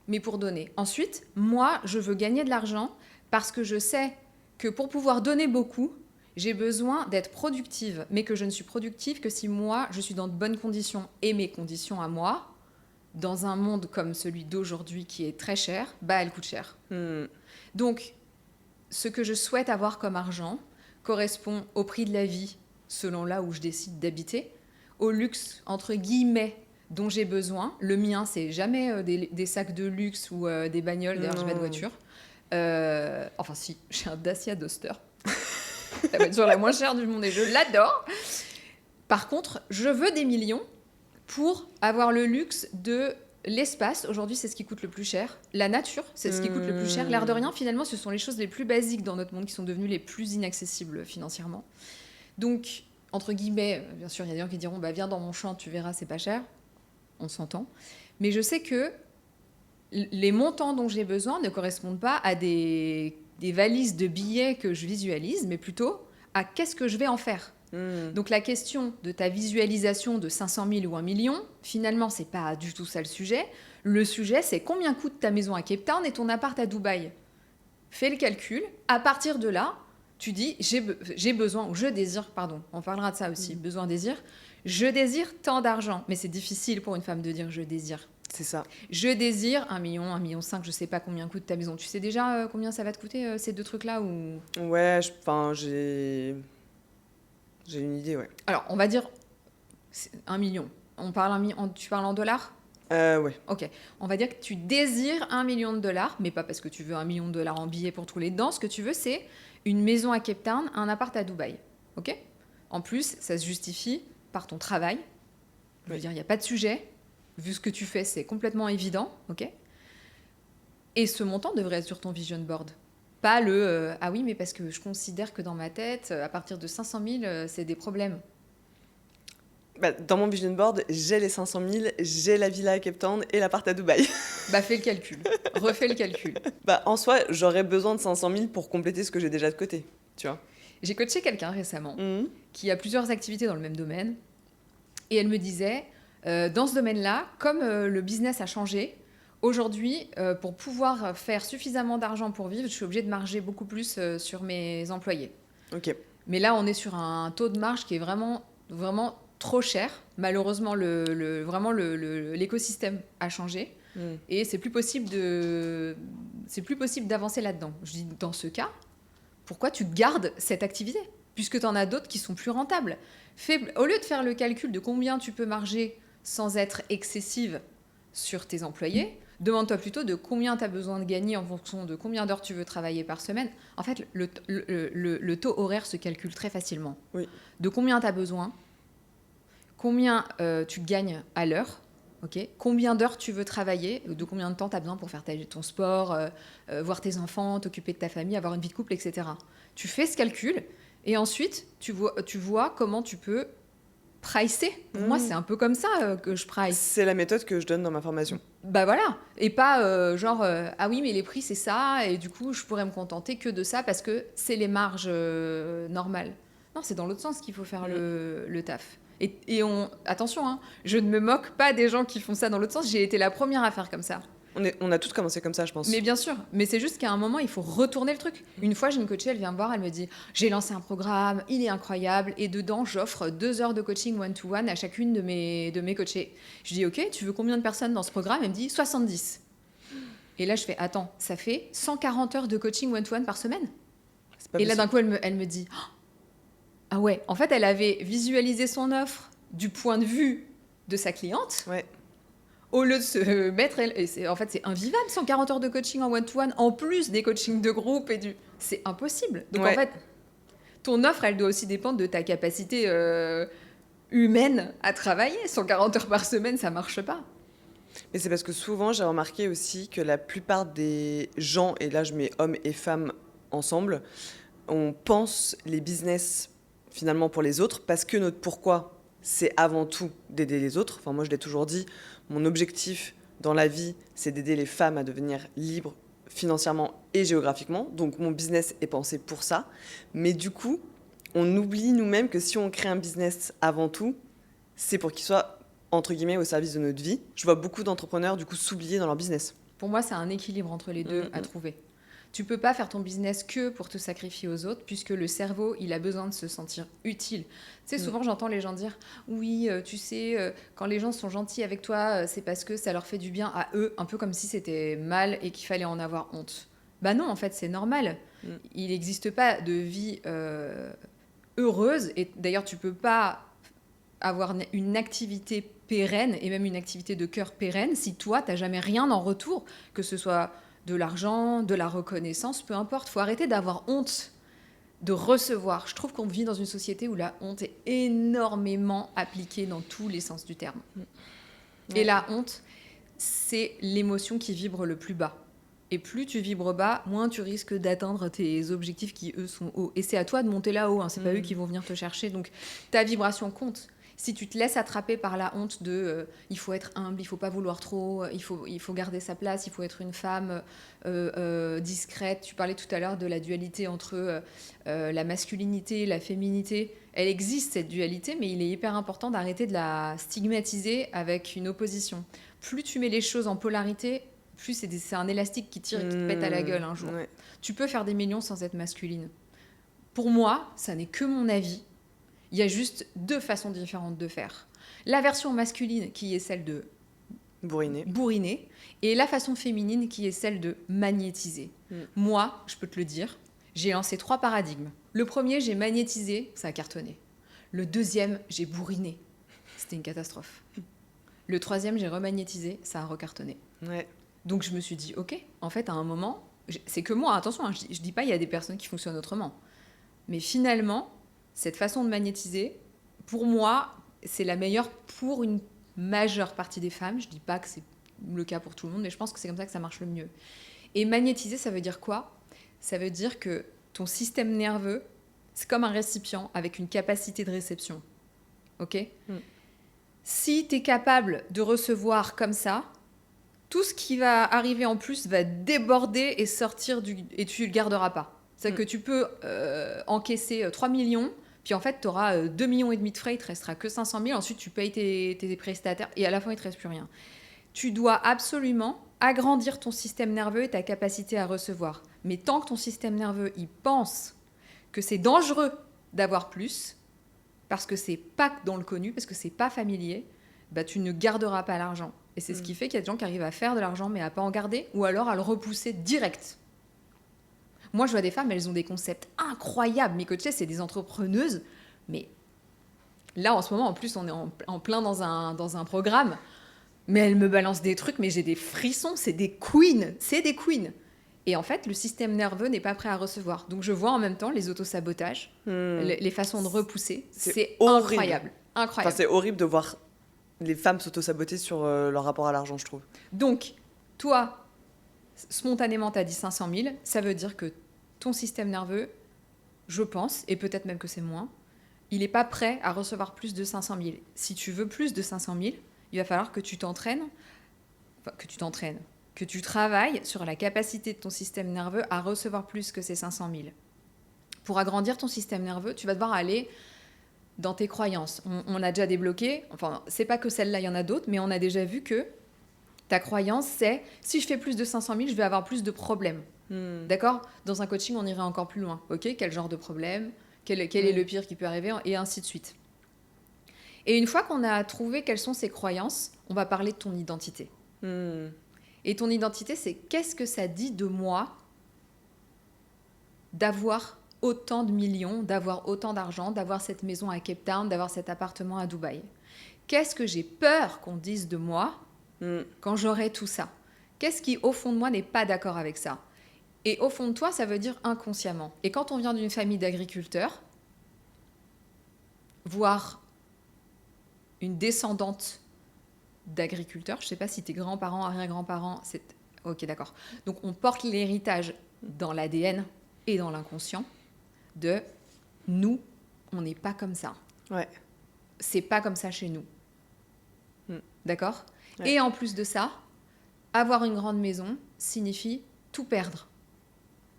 mais pour donner. Ensuite, moi, je veux gagner de l'argent parce que je sais que pour pouvoir donner beaucoup, j'ai besoin d'être productive, mais que je ne suis productive que si moi, je suis dans de bonnes conditions. Et mes conditions à moi, dans un monde comme celui d'aujourd'hui qui est très cher, bah, elles coûtent cher. Donc, ce que je souhaite avoir comme argent correspond au prix de la vie selon là où je décide d'habiter, au luxe, entre guillemets, dont j'ai besoin. Le mien, c'est jamais des sacs de luxe ou des bagnoles. D'ailleurs, j'ai pas de voiture. Enfin, si, j'ai un Dacia Duster. La voiture la moins chère du monde et je l'adore. Par contre, je veux des millions pour avoir le luxe de l'espace. Aujourd'hui, c'est ce qui coûte le plus cher. La nature, c'est ce qui coûte le plus cher. L'air de rien, finalement, ce sont les choses les plus basiques dans notre monde qui sont devenues les plus inaccessibles financièrement. Donc, entre guillemets, bien sûr, il y a des gens qui diront bah, viens dans mon champ, tu verras, c'est pas cher. On s'entend. Mais je sais que les montants dont j'ai besoin ne correspondent pas à des valises de billets que je visualise, mais plutôt à qu'est-ce que je vais en faire. Donc la question de ta visualisation de 500 000 ou 1 million, finalement, c'est pas du tout ça le sujet. Le sujet, c'est combien coûte ta maison à Cape Town et ton appart à Dubaï. Fais le calcul. À partir de là, tu dis j'ai besoin, ou je désire, pardon, on parlera de ça aussi, besoin-désir. Je désire tant d'argent. Mais c'est difficile pour une femme de dire je désire. C'est ça. Je désire 1 million, 1,5 million, je sais pas combien coûte ta maison. Tu sais déjà combien ça va te coûter ces 2 trucs-là ou... Ouais, j'ai une idée, ouais. Alors, on va dire 1 million. Tu parles en dollars ? Ouais. Ok. On va dire que tu désires 1 million de dollars, mais pas parce que tu veux 1 million de dollars en billets pour tous les dedans. Ce que tu veux, c'est une maison à Cape Town, un appart à Dubaï. Ok ? En plus, ça se justifie par ton travail. Je veux Oui. dire, il n'y a pas de sujet. Vu ce que tu fais, c'est complètement évident. Ok. Et ce montant devrait être sur ton vision board. Pas le ah oui, mais parce que je considère que dans ma tête, à partir de 500 000, c'est des problèmes. Bah, dans mon vision board, j'ai les 500 000, j'ai la villa à Cape Town et l'appart à Dubaï. Bah, fais le calcul. Refais le calcul. Bah, en soi, j'aurais besoin de 500 000 pour compléter ce que j'ai déjà de côté, tu vois. J'ai coaché quelqu'un récemment Mhm. qui a plusieurs activités dans le même domaine. Et elle me disait, dans ce domaine-là, comme le business a changé, aujourd'hui, pour pouvoir faire suffisamment d'argent pour vivre, je suis obligée de marger beaucoup plus sur mes employés. Ok. Mais là, on est sur un taux de marge qui est vraiment, vraiment trop cher. Malheureusement, l'écosystème a changé Mhm. et c'est plus possible d'avancer là-dedans. Je dis, dans ce cas, pourquoi tu gardes cette activité ? Puisque tu en as d'autres qui sont plus rentables. Au lieu de faire le calcul de combien tu peux marger sans être excessive sur tes employés, demande-toi plutôt de combien tu as besoin de gagner en fonction de combien d'heures tu veux travailler par semaine. En fait, le taux horaire se calcule très facilement. Oui. De combien tu as besoin, combien tu gagnes à l'heure, okay, combien d'heures tu veux travailler, de combien de temps tu as besoin pour faire ton sport, voir tes enfants, t'occuper de ta famille, avoir une vie de couple, etc. Tu fais ce calcul et ensuite tu vois comment tu peux pricer. Pour moi, c'est un peu comme ça que je price. C'est la méthode que je donne dans ma formation. Bah voilà, et pas ah oui mais les prix c'est ça et du coup je pourrais me contenter que de ça parce que c'est les marges normales. Non, c'est dans l'autre sens qu'il faut faire le taf. Et attention, hein, je ne me moque pas des gens qui font ça dans l'autre sens, j'ai été la première à faire comme ça. On a tous commencé comme ça, je pense. Mais bien sûr, mais c'est juste qu'à un moment, il faut retourner le truc. Une fois, j'ai une coachée, elle vient me voir, elle me dit « J'ai lancé un programme, il est incroyable, et dedans, j'offre 2 heures de coaching one-to-one à chacune de mes coachés. » Je dis « Ok, tu veux combien de personnes dans ce programme ?» Elle me dit « 70. » Et là, je fais « Attends, ça fait 140 heures de coaching one-to-one par semaine ?» C'est pas Et là, d'un possible. coup, elle me dit « Ah ouais, en fait, elle avait visualisé son offre du point de vue de sa cliente. » Ouais. Au lieu de se mettre... en fait, c'est invivable, 140 heures de coaching en one-to-one, en plus des coachings de groupe et du... C'est impossible. Donc, Ouais. en fait, ton offre, elle doit aussi dépendre de ta capacité humaine à travailler. 140 heures par semaine, ça marche pas. Mais c'est parce que souvent, j'ai remarqué aussi que la plupart des gens, et là je mets hommes et femmes ensemble, on pense les business finalement pour les autres parce que notre pourquoi, c'est avant tout d'aider les autres. Enfin, moi je l'ai toujours dit, mon objectif dans la vie, c'est d'aider les femmes à devenir libres financièrement et géographiquement. Donc mon business est pensé pour ça. Mais du coup, on oublie nous-mêmes que si on crée un business avant tout, c'est pour qu'il soit entre guillemets au service de notre vie. Je vois beaucoup d'entrepreneurs du coup s'oublier dans leur business. Pour moi, c'est un équilibre entre les deux à trouver. Tu peux pas faire ton business que pour te sacrifier aux autres, puisque le cerveau, il a besoin de se sentir utile. Tu sais, souvent, j'entends les gens dire « Oui, tu sais, quand les gens sont gentils avec toi, c'est parce que ça leur fait du bien à eux, un peu comme si c'était mal et qu'il fallait en avoir honte. » Bah non, en fait, c'est normal. Il n'existe pas de vie heureuse, et d'ailleurs, tu peux pas avoir une activité pérenne, et même une activité de cœur pérenne, si toi, tu n'as jamais rien en retour, que ce soit de l'argent, de la reconnaissance, peu importe. Il faut arrêter d'avoir honte de recevoir. Je trouve qu'on vit dans une société où la honte est énormément appliquée dans tous les sens du terme. Et la honte, c'est l'émotion qui vibre le plus bas. Et plus tu vibres bas, moins tu risques d'atteindre tes objectifs qui, eux, sont hauts. Et c'est à toi de monter là-haut, hein. C'est pas eux qui vont venir te chercher. Donc, ta vibration compte. Si tu te laisses attraper par la honte de il faut être humble, il faut pas vouloir trop, il faut garder sa place, il faut être une femme discrète. Tu parlais tout à l'heure de la dualité entre la masculinité et la féminité. Elle existe, cette dualité, mais il est hyper important d'arrêter de la stigmatiser avec une opposition. Plus tu mets les choses en polarité, plus c'est un élastique qui tire et qui te pète à la gueule un jour. Ouais. Tu peux faire des millions sans être masculine. Pour moi, ça n'est que mon avis. Il y a juste 2 façons différentes de faire. La version masculine qui est celle de bourriner et la façon féminine qui est celle de magnétiser. Moi, je peux te le dire, j'ai lancé 3 paradigmes. Le premier, j'ai magnétisé, ça a cartonné. Le deuxième, j'ai bourriné. C'était une catastrophe. Le troisième, j'ai remagnétisé, ça a recartonné. Ouais. Donc je me suis dit, ok, en fait, à un moment, c'est que moi, attention, hein, je dis pas il y a des personnes qui fonctionnent autrement. Mais finalement, cette façon de magnétiser, pour moi, c'est la meilleure pour une majeure partie des femmes. Je dis pas que c'est le cas pour tout le monde, mais je pense que c'est comme ça que ça marche le mieux. Et magnétiser, ça veut dire quoi? Ça veut dire que ton système nerveux, c'est comme un récipient avec une capacité de réception. Ok? Si tu es capable de recevoir comme ça, tout ce qui va arriver en plus va déborder et sortir et tu le garderas pas. C'est-à-dire que tu peux encaisser 3 millions, puis en fait, tu auras 2,5 millions de frais, il te restera que 500 000. Ensuite, tu payes tes prestataires et à la fin, il te reste plus rien. Tu dois absolument agrandir ton système nerveux et ta capacité à recevoir. Mais tant que ton système nerveux, il pense que c'est dangereux d'avoir plus, parce que c'est pas dans le connu, parce que c'est pas familier, bah, tu ne garderas pas l'argent. Et c'est ce qui fait qu'il y a des gens qui arrivent à faire de l'argent, mais à pas en garder, ou alors à le repousser direct. Moi, je vois des femmes, elles ont des concepts incroyables. Mes coachées, c'est des entrepreneuses, mais là, en ce moment, en plus, on est en plein dans un programme, mais elles me balancent des trucs, mais j'ai des frissons, c'est des queens. Et en fait, le système nerveux n'est pas prêt à recevoir. Donc, je vois en même temps les autosabotages, les façons de repousser. C'est incroyable. Enfin, c'est horrible de voir les femmes s'auto-saboter sur leur rapport à l'argent, je trouve. Donc, toi, spontanément, tu as dit 500 000. Ça veut dire que ton système nerveux, je pense, et peut-être même que c'est moins, il n'est pas prêt à recevoir plus de 500 000. Si tu veux plus de 500 000, il va falloir que tu que tu travailles sur la capacité de ton système nerveux à recevoir plus que ces 500 000. Pour agrandir ton système nerveux, tu vas devoir aller dans tes croyances. On a déjà débloqué, enfin, c'est pas que celle-là, il y en a d'autres, mais on a déjà vu que ta croyance, c'est si je fais plus de 500 000, je vais avoir plus de problèmes. D'accord? Dans un coaching, on irait encore plus loin. Ok? Quel genre de problème? Quel est le pire qui peut arriver? Et ainsi de suite. Et une fois qu'on a trouvé quelles sont ces croyances, on va parler de ton identité. Et ton identité, c'est qu'est-ce que ça dit de moi d'avoir autant de millions, d'avoir autant d'argent, d'avoir cette maison à Cape Town, d'avoir cet appartement à Dubaï. Qu'est-ce que j'ai peur qu'on dise de moi quand j'aurai tout ça? Qu'est-ce qui, au fond de moi, n'est pas d'accord avec ça? Et au fond de toi, ça veut dire inconsciemment. Et quand on vient d'une famille d'agriculteurs, voire une descendante d'agriculteurs, je ne sais pas si tes grands-parents, arrière-grands-parents, c'est... Ok, d'accord. Donc on porte l'héritage dans l'ADN et dans l'inconscient de nous, on n'est pas comme ça. Ouais. C'est pas comme ça chez nous. D'accord? Ouais. Et en plus de ça, avoir une grande maison signifie tout perdre.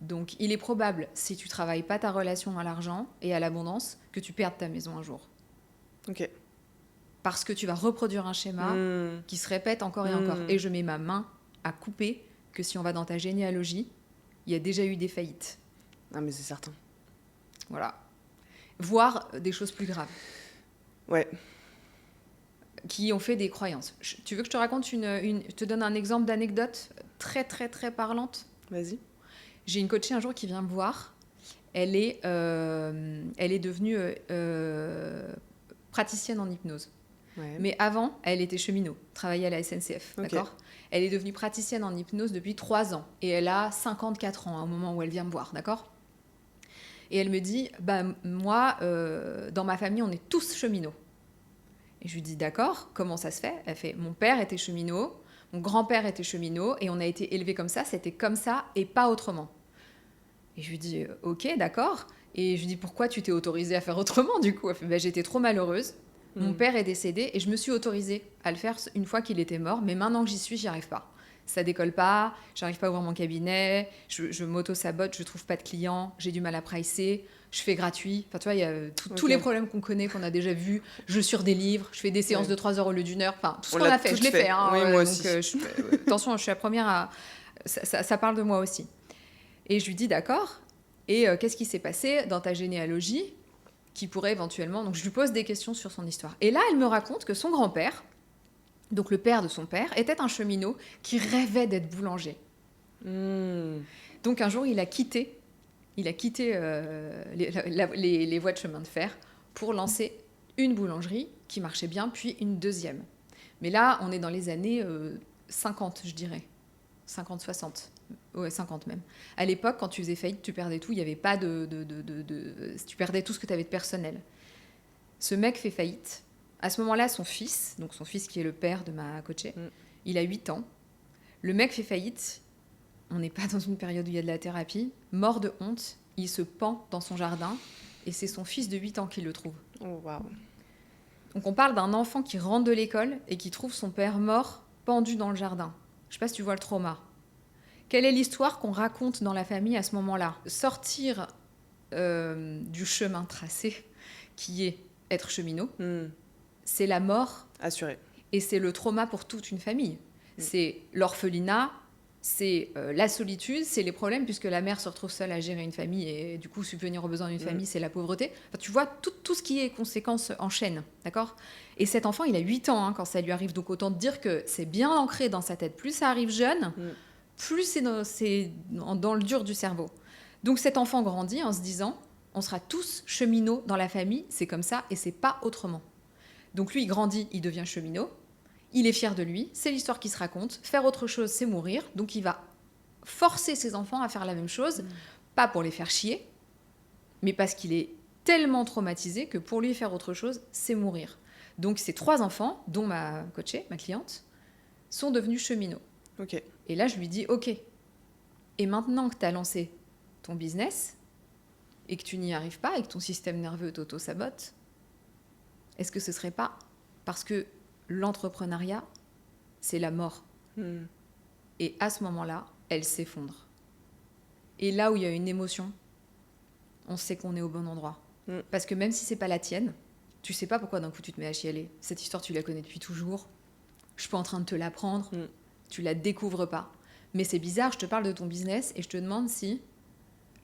Donc il est probable, si tu travailles pas ta relation à l'argent et à l'abondance, que tu perdes ta maison un jour. Ok. Parce que tu vas reproduire un schéma qui se répète encore et encore. Et je mets ma main à couper que si on va dans ta généalogie, il y a déjà eu des faillites. Ah, mais c'est certain. Voilà. Voire des choses plus graves. Ouais. Qui ont fait des croyances. Tu veux que je te raconte je te donne un exemple d'anecdote très, très, très parlante? Vas-y. J'ai une coachée un jour qui vient me voir. Elle est devenue praticienne en hypnose. Ouais. Mais avant, elle était cheminot, travaillait à la SNCF, Okay. d'accord? Elle est devenue praticienne en hypnose depuis 3 ans. Et elle a 54 ans au moment où elle vient me voir, d'accord? Et elle me dit, bah, moi, dans ma famille, on est tous cheminots. Et je lui dis, d'accord, comment ça se fait? Elle fait, mon père était cheminot, mon grand-père était cheminot, et on a été élevés comme ça, c'était comme ça et pas autrement. Et je lui dis, ok, d'accord. Et je lui dis, pourquoi tu t'es autorisée à faire autrement, du coup? Elle fait, bah, j'étais trop malheureuse. Mon père est décédé et je me suis autorisée à le faire une fois qu'il était mort, mais maintenant que j'y suis, j'y arrive pas. Ça décolle pas, j'arrive pas à ouvrir mon cabinet, je m'auto-sabote, je trouve pas de clients, j'ai du mal à pricer, je fais gratuit. Enfin, tu vois, il y a tous les problèmes qu'on connaît, qu'on a déjà vus. Je sur des livres, je fais des séances de 3 heures au lieu d'1 heure. Enfin, tout ce qu'on a fait, je l'ai fait. Hein, oui, moi aussi. Donc, attention, je suis la première à... Ça parle de moi aussi. Et je lui dis, d'accord, et qu'est-ce qui s'est passé dans ta généalogie qui pourrait éventuellement... Donc, je lui pose des questions sur son histoire. Et là, elle me raconte que son grand-père, donc le père de son père, était un cheminot qui rêvait d'être boulanger. Donc, un jour, il a quitté les voies de chemin de fer pour lancer une boulangerie qui marchait bien, puis une deuxième. Mais là, on est dans les années 50, je dirais. 50-60. Ouais, 50 même. À l'époque, quand tu faisais faillite, tu perdais tout. Il n'y avait pas tu perdais tout ce que tu avais de personnel. Ce mec fait faillite. À ce moment-là, son fils, donc son fils qui est le père de ma coachée, il a 8 ans. Le mec fait faillite. On n'est pas dans une période où il y a de la thérapie. Mort de honte, il se pend dans son jardin. Et c'est son fils de 8 ans qui le trouve. Oh, waouh. Donc on parle d'un enfant qui rentre de l'école et qui trouve son père mort, pendu dans le jardin. Je sais pas si tu vois le trauma. Quelle est l'histoire qu'on raconte dans la famille à ce moment-là? Sortir du chemin tracé, qui est être cheminot, c'est la mort. Assuré. Et c'est le trauma pour toute une famille. C'est l'orphelinat, c'est la solitude, c'est les problèmes, puisque la mère se retrouve seule à gérer une famille et du coup subvenir aux besoins d'une famille, c'est la pauvreté. Enfin, tu vois, tout ce qui est conséquences en chaîne, d'accord? Et cet enfant, il a 8 ans quand ça lui arrive, donc autant te dire que c'est bien ancré dans sa tête. Plus ça arrive jeune, plus c'est dans le dur du cerveau. Donc cet enfant grandit en se disant, on sera tous cheminots dans la famille, c'est comme ça et c'est pas autrement. Donc lui, il grandit, il devient cheminot, il est fier de lui, c'est l'histoire qui se raconte, faire autre chose, c'est mourir, donc il va forcer ses enfants à faire la même chose, pas pour les faire chier, mais parce qu'il est tellement traumatisé que pour lui faire autre chose, c'est mourir. Donc ces 3 enfants, dont ma coachée, ma cliente, sont devenus cheminots. Ok. Et là, je lui dis, ok, et maintenant que tu as lancé ton business, et que tu n'y arrives pas, et que ton système nerveux t'auto-sabote, est-ce que ce serait pas parce que l'entrepreneuriat, c'est la mort? Et à ce moment-là, elle s'effondre. Et là où il y a une émotion, on sait qu'on est au bon endroit. Parce que même si c'est pas la tienne, tu sais pas pourquoi d'un coup tu te mets à chialer. Cette histoire, tu la connais depuis toujours. Je suis pas en train de te l'apprendre. Tu la découvres pas. Mais c'est bizarre, je te parle de ton business et je te demande si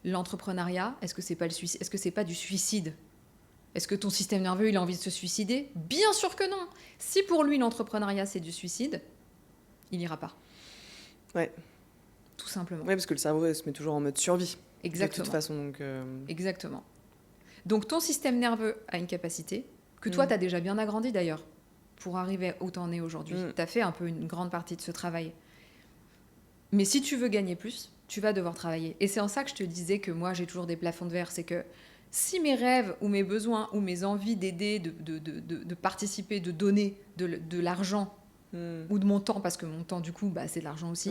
l'entrepreneuriat, est-ce que c'est pas le suicide? Est-ce que c'est pas du suicide? Est-ce que ton système nerveux, il a envie de se suicider? Bien sûr que non. Si pour lui, l'entrepreneuriat, c'est du suicide, il n'ira pas. Ouais. Tout simplement. Ouais, parce que le cerveau, il se met toujours en mode survie. Exactement. De toute façon, donc... Exactement. Donc, ton système nerveux a une capacité que toi, tu as déjà bien agrandi d'ailleurs pour arriver où tu en es aujourd'hui. Tu as fait un peu une grande partie de ce travail. Mais si tu veux gagner plus, tu vas devoir travailler. Et c'est en ça que je te disais que moi, j'ai toujours des plafonds de verre. C'est que si mes rêves ou mes besoins ou mes envies d'aider, de participer, de donner de l'argent ou de mon temps, parce que mon temps, du coup, c'est de l'argent aussi,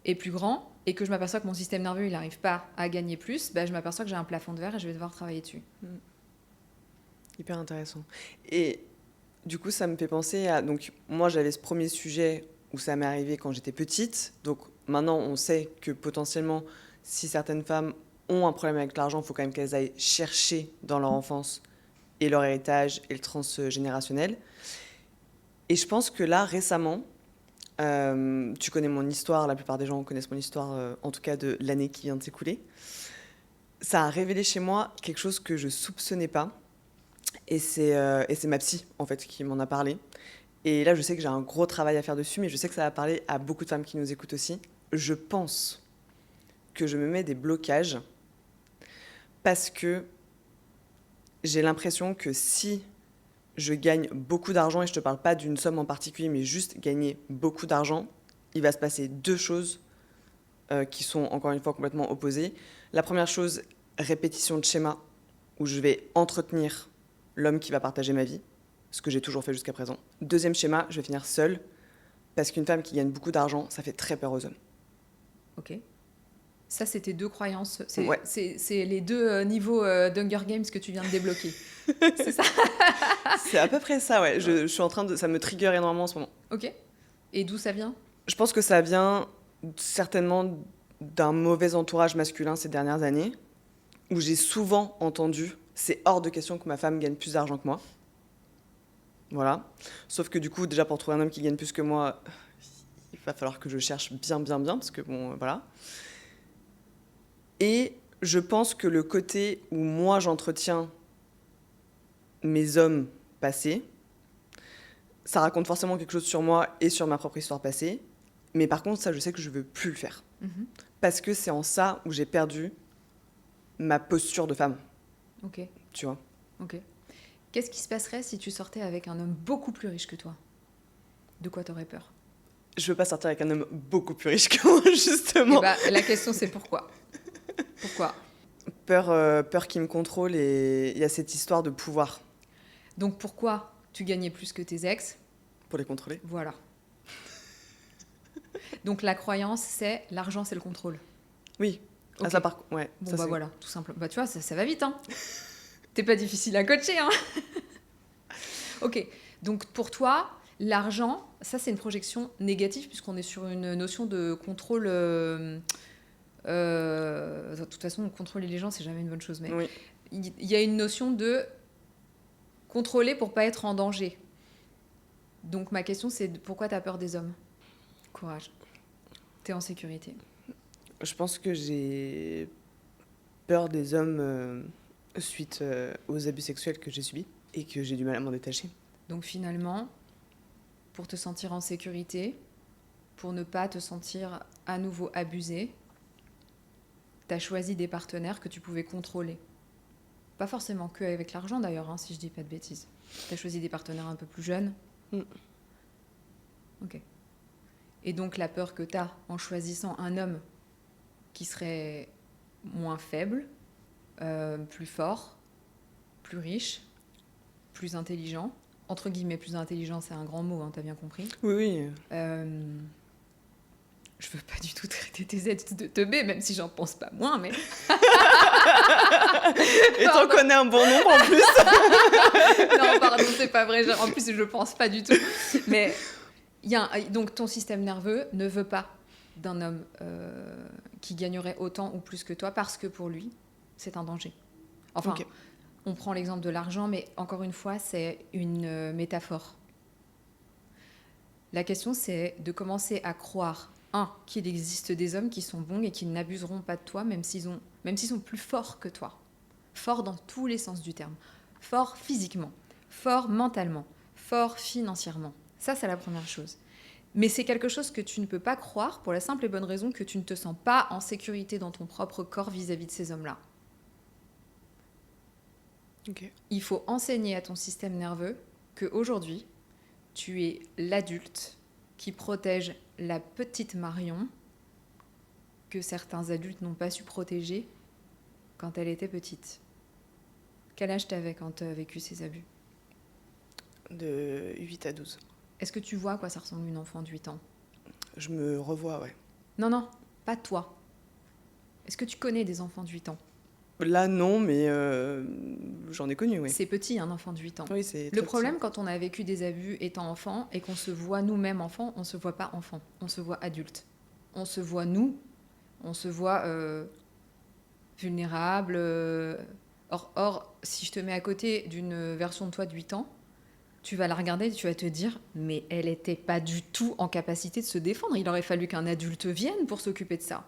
est plus grand, et que je m'aperçois que mon système nerveux, il n'arrive pas à gagner plus, je m'aperçois que j'ai un plafond de verre et je vais devoir travailler dessus. Hyper intéressant. Et du coup, ça me fait penser à... Donc, moi, j'avais ce premier sujet où ça m'est arrivé quand j'étais petite. Donc, maintenant, on sait que potentiellement, si certaines femmes ont un problème avec l'argent, il faut quand même qu'elles aillent chercher dans leur enfance et leur héritage et le transgénérationnel. Et je pense que là, récemment, tu connais mon histoire, la plupart des gens connaissent mon histoire, en tout cas de l'année qui vient de s'écouler. Ça a révélé chez moi quelque chose que je soupçonnais pas. Et c'est ma psy, en fait, qui m'en a parlé. Et là, je sais que j'ai un gros travail à faire dessus, mais je sais que ça va parler à beaucoup de femmes qui nous écoutent aussi. Je pense que je me mets des blocages parce que j'ai l'impression que si je gagne beaucoup d'argent, et je ne te parle pas d'une somme en particulier, mais juste gagner beaucoup d'argent, il va se passer 2 choses qui sont encore une fois complètement opposées. La première chose, répétition de schéma, où je vais entretenir l'homme qui va partager ma vie, ce que j'ai toujours fait jusqu'à présent. Deuxième schéma, je vais finir seule, parce qu'une femme qui gagne beaucoup d'argent, ça fait très peur aux hommes. Ok. Ça, c'est tes 2 croyances. Ouais. C'est les 2 niveaux d'Hunger Games que tu viens de débloquer. C'est ça? C'est à peu près ça, ouais. Je suis en train de... Ça me trigger énormément en ce moment. Ok. Et d'où ça vient? Je pense que ça vient certainement d'un mauvais entourage masculin ces dernières années, où j'ai souvent entendu « c'est hors de question que ma femme gagne plus d'argent que moi ». Voilà. Sauf que du coup, déjà pour trouver un homme qui gagne plus que moi, il va falloir que je cherche bien, parce que bon, voilà. Et je pense que le côté où moi j'entretiens mes hommes passés, ça raconte forcément quelque chose sur moi et sur ma propre histoire passée. Mais par contre, ça, je sais que je veux plus le faire. Parce que c'est en ça où j'ai perdu ma posture de femme. Ok. Tu vois. Ok. Qu'est-ce qui se passerait si tu sortais avec un homme beaucoup plus riche que toi? De quoi t'aurais peur? Je veux pas sortir avec un homme beaucoup plus riche que moi, Et justement. bah, la question, c'est pourquoi? Pourquoi? Peur qu'il me contrôle et il y a cette histoire de pouvoir Donc pourquoi tu gagnais plus que tes ex? pour les contrôler. Voilà. Donc la croyance, c'est l'argent, c'est le contrôle. Oui. Ah, Ok. ça par ouais. Bon, Ça, bah c'est- voilà, tout simplement. Bah tu vois, ça va vite, hein. T'es pas difficile à coacher, hein. Ok. Donc pour toi, l'argent, ça c'est une projection négative puisqu'on est sur une notion de contrôle. De toute façon, contrôler les gens, c'est jamais une bonne chose. Mais Oui. il y a une notion de contrôler pour pas être en danger. Donc ma question, c'est pourquoi t'as peur des hommes? Courage. T'es en sécurité. Je pense que j'ai peur des hommes suite aux abus sexuels que j'ai subis et que j'ai du mal à m'en détacher. Donc finalement, pour te sentir en sécurité, pour ne pas te sentir à nouveau abusé, t'as choisi des partenaires que tu pouvais contrôler. Pas forcément que avec l'argent d'ailleurs, hein, si je dis pas de bêtises. T'as choisi des partenaires un peu plus jeunes. Mm. Ok. Et donc la peur que t'as en choisissant un homme qui serait moins faible, plus fort, plus riche, plus intelligent. Entre guillemets, plus intelligent, c'est un grand mot, hein, t'as bien compris. Oui, oui. Je veux pas du tout traiter tes aides de teubé, même si j'en pense pas moins, mais... Et t'en connais un bon nombre en plus. Non, pardon, c'est pas vrai. En plus, je pense pas du tout. Mais donc, ton système nerveux ne veut pas d'un homme qui gagnerait autant ou plus que toi parce que pour lui, c'est un danger. Enfin, Ok. on prend l'exemple de l'argent, mais encore une fois, c'est une métaphore. La question, c'est de commencer à croire, qu'il existe des hommes qui sont bons et qui n'abuseront pas de toi, même s'ils sont plus forts que toi. Forts dans tous les sens du terme. Forts physiquement, forts mentalement, forts financièrement. Ça, c'est la première chose. Mais c'est quelque chose que tu ne peux pas croire pour la simple et bonne raison que tu ne te sens pas en sécurité dans ton propre corps vis-à-vis de ces hommes-là. Ok. Il faut enseigner à ton système nerveux qu'aujourd'hui, tu es l'adulte qui protège la petite Marion que certains adultes n'ont pas su protéger quand elle était petite. Quel âge t'avais quand tu as vécu ces abus? De 8 à 12. Est-ce que tu vois à quoi ça ressemble une enfant de 8 ans? Je me revois, ouais. Non, pas toi. Est-ce que tu connais des enfants de 8 ans? Là, non, mais j'en ai connu, oui. C'est petit, un enfant de 8 ans. Oui, c'est Le très problème, quand on a vécu des abus étant enfant et qu'on se voit nous-mêmes enfants, on se voit pas enfant, on se voit adulte. On se voit nous, on se voit vulnérable. Or, si je te mets à côté d'une version de toi de 8 ans, tu vas la regarder et tu vas te dire « mais elle n'était pas du tout en capacité de se défendre. Il aurait fallu qu'un adulte vienne pour s'occuper de ça. »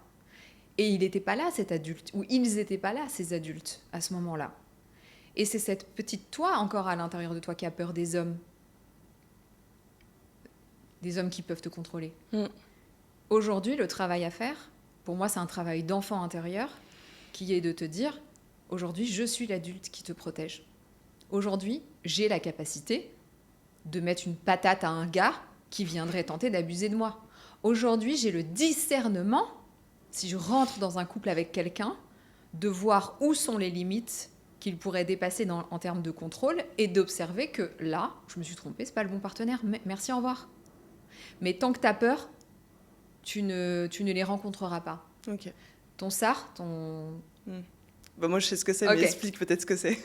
Et il n'était pas là, cet adulte, ou ils n'étaient pas là, ces adultes, à ce moment-là. Et c'est cette petite toi encore à l'intérieur de toi qui a peur des hommes qui peuvent te contrôler. Mm. Aujourd'hui, le travail à faire, pour moi, c'est un travail d'enfant intérieur qui est de te dire « aujourd'hui, je suis l'adulte qui te protège. Aujourd'hui, j'ai la capacité de mettre une patate à un gars qui viendrait tenter d'abuser de moi. Aujourd'hui, j'ai le discernement, si je rentre dans un couple avec quelqu'un, de voir où sont les limites qu'il pourrait dépasser en termes de contrôle et d'observer que là, je me suis trompée, c'est pas le bon partenaire, mais merci, au revoir. » Mais tant que tu as peur, tu ne les rencontreras pas. Ok. Ton SAR, Bah, moi, je sais ce que c'est, Ok. mais explique peut-être ce que c'est.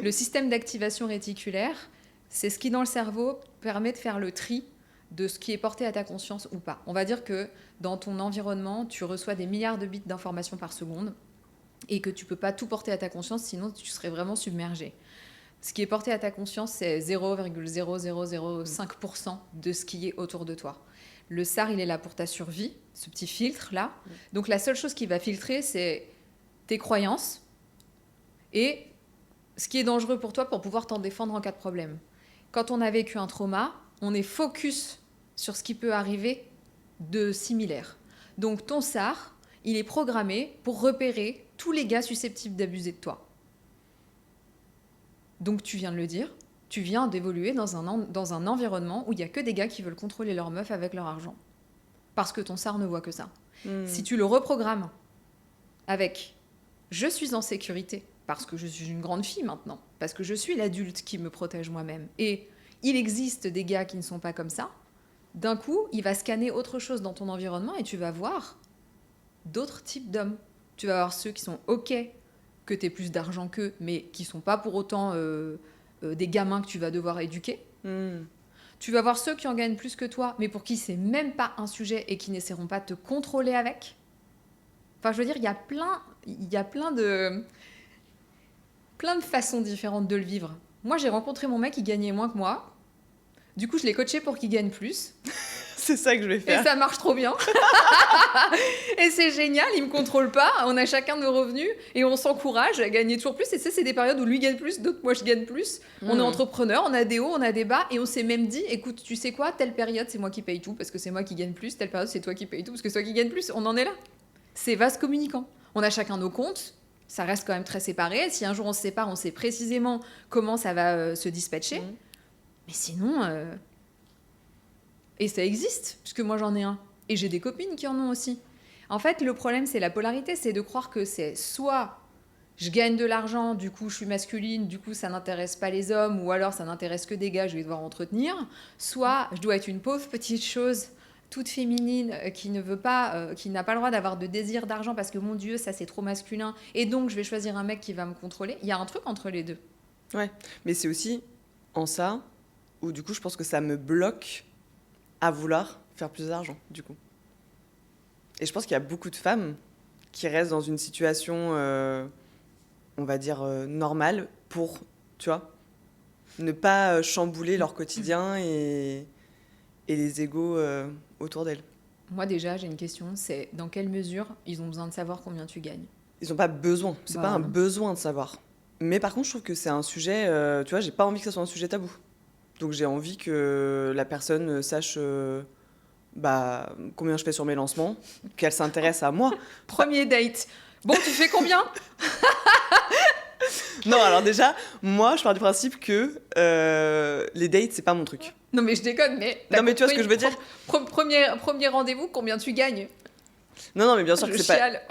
le système d'activation réticulaire, c'est ce qui, dans le cerveau, permet de faire le tri de ce qui est porté à ta conscience ou pas. On va dire que dans ton environnement, tu reçois des milliards de bits d'informations par seconde et que tu peux pas tout porter à ta conscience, sinon tu serais vraiment submergé. Ce qui est porté à ta conscience, c'est 0,0005% de ce qui est autour de toi. Le SAR, il est là pour ta survie, ce petit filtre-là. Donc la seule chose qui va filtrer, c'est tes croyances et ce qui est dangereux pour toi pour pouvoir t'en défendre en cas de problème. Quand on a vécu un trauma, on est focus sur ce qui peut arriver de similaire. Donc ton SAR, il est programmé pour repérer tous les gars susceptibles d'abuser de toi. Donc tu viens de le dire, tu viens d'évoluer dans un environnement où il n'y a que des gars qui veulent contrôler leur meuf avec leur argent. parce que ton SAR ne voit que ça. Si tu le reprogrammes avec « je suis en sécurité parce que je suis une grande fille maintenant, parce que je suis l'adulte qui me protège moi-même et il existe des gars qui ne sont pas comme ça », d'un coup, il va scanner autre chose dans ton environnement et tu vas voir d'autres types d'hommes. Tu vas voir ceux qui sont OK que tu aies plus d'argent qu'eux, mais qui sont pas pour autant des gamins que tu vas devoir éduquer. Tu vas voir ceux qui en gagnent plus que toi, mais pour qui c'est même pas un sujet et qui n'essaieront pas de te contrôler avec. Enfin, je veux dire, il y a plein de façons différentes de le vivre. Moi, j'ai rencontré mon mec qui gagnait moins que moi. Du coup, je l'ai coaché pour qu'il gagne plus. C'est ça que je vais faire. Et ça marche trop bien. Et c'est génial, il me contrôle pas. On a chacun nos revenus et on s'encourage à gagner toujours plus. Et c'est des périodes où lui gagne plus, d'autres moi je gagne plus. On est entrepreneur, on a des hauts, on a des bas. Et on s'est même dit, écoute, tu sais quoi, telle période c'est moi qui paye tout parce que c'est moi qui gagne plus. Telle période c'est toi qui paye tout parce que c'est toi qui gagne plus. On en est là. C'est vaste communicant. On a chacun nos comptes. Ça reste quand même très séparé. Si un jour on se sépare, on sait précisément comment ça va se dispatcher. Mais sinon... Et ça existe, puisque moi j'en ai un. Et j'ai des copines qui en ont aussi. En fait, le problème, c'est la polarité. C'est de croire que c'est soit je gagne de l'argent, du coup je suis masculine, du coup ça n'intéresse pas les hommes, ou alors ça n'intéresse que des gars, je vais devoir entretenir. Soit je dois être une pauvre petite chose, toute féminine, qui ne veut pas, qui n'a pas le droit d'avoir de désir d'argent parce que mon Dieu, ça c'est trop masculin. Et donc je vais choisir un mec qui va me contrôler. Il y a un truc entre les deux. Ouais, mais c'est aussi en ça où du coup je pense que ça me bloque à vouloir faire plus d'argent, du coup. Et je pense qu'il y a beaucoup de femmes qui restent dans une situation, on va dire, normale pour, tu vois, ne pas chambouler leur quotidien et les égos autour d'elles. Moi déjà, j'ai une question, c'est dans quelle mesure ils ont besoin de savoir combien tu gagnes ? Ils n'ont pas besoin, c'est pas un besoin de savoir. Mais par contre, je trouve que c'est un sujet, tu vois, j'ai pas envie que ça soit un sujet tabou. Donc j'ai envie que la personne sache combien je fais sur mes lancements, qu'elle s'intéresse à moi. Premier date. Bon, tu fais combien ? Non, alors déjà, moi, je pars du principe que les dates, c'est pas mon truc. Non, mais je déconne, mais... Non, mais tu vois ce que je veux dire ? Premier rendez-vous, combien tu gagnes ? Non, mais bien sûr que c'est chiale.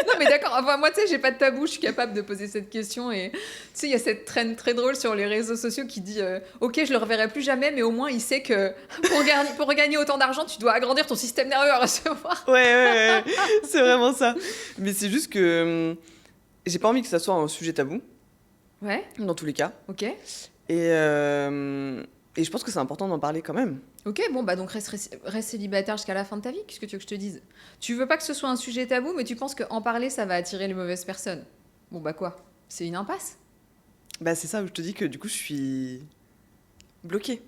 Non, mais d'accord. Enfin, moi, tu sais, j'ai pas de tabou, je suis capable de poser cette question. Et tu sais, il y a cette trend très drôle sur les réseaux sociaux qui dit ok, je le reverrai plus jamais, mais au moins, il sait que pour gagner autant d'argent, tu dois agrandir ton système nerveux à recevoir. Ouais, c'est vraiment ça. Mais c'est juste que j'ai pas envie que ça soit un sujet tabou. Ouais. Dans tous les cas. Ok. Et je pense que c'est important d'en parler quand même. Ok, bon, bah donc reste célibataire jusqu'à la fin de ta vie. Qu'est-ce que tu veux que je te dise ? Tu veux pas que ce soit un sujet tabou, mais tu penses qu'en parler, ça va attirer les mauvaises personnes. Bon, bah quoi ? C'est une impasse ? Bah c'est ça où je te dis que du coup, je suis bloquée.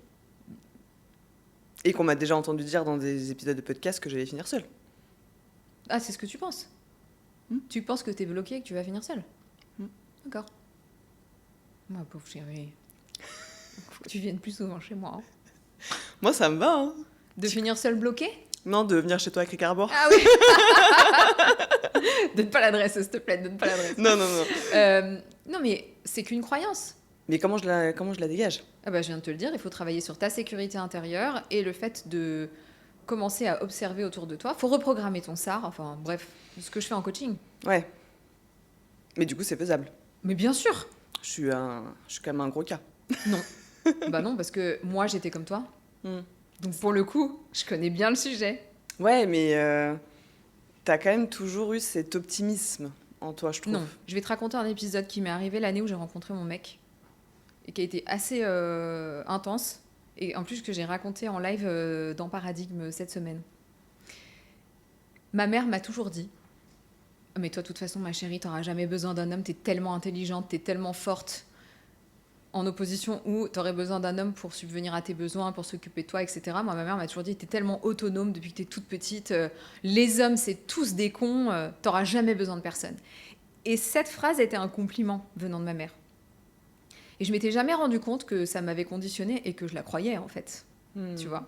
Et qu'on m'a déjà entendu dire dans des épisodes de podcast que j'allais finir seule. Ah, c'est ce que tu penses ? Tu penses que t'es bloquée et que tu vas finir seule ? D'accord. Ma pauvre chérie. Faut que tu viennes plus souvent chez moi. Hein. Moi, ça me va. Hein. De finir seule bloquée ? Non, de venir chez toi avec Ricarbor. Ah oui. Donne pas l'adresse, s'il te plaît, donne pas l'adresse. Non. Non, mais c'est qu'une croyance. Mais comment je la dégage ? Ah bah, je viens de te le dire, il faut travailler sur ta sécurité intérieure et le fait de commencer à observer autour de toi. Faut reprogrammer ton SAR, enfin bref, ce que je fais en coaching. Ouais. Mais du coup, c'est faisable. Mais bien sûr. Je suis quand même un gros cas. Non. Bah non, parce que moi, j'étais comme toi. Donc pour le coup, je connais bien le sujet. Ouais, mais t'as quand même toujours eu cet optimisme en toi, je trouve. Non, je vais te raconter un épisode qui m'est arrivé l'année où j'ai rencontré mon mec et qui a été assez intense. Et en plus que j'ai raconté en live dans Paradigme cette semaine. Ma mère m'a toujours dit « Mais toi, de toute façon, ma chérie, t'auras jamais besoin d'un homme, t'es tellement intelligente, t'es tellement forte. » En opposition où t'aurais besoin d'un homme pour subvenir à tes besoins, pour s'occuper de toi, etc. Moi, ma mère m'a toujours dit « T'es tellement autonome depuis que t'es toute petite. Les hommes, c'est tous des cons. T'auras jamais besoin de personne. » Et cette phrase était un compliment venant de ma mère. Et je m'étais jamais rendu compte que ça m'avait conditionnée et que je la croyais, en fait. Tu vois.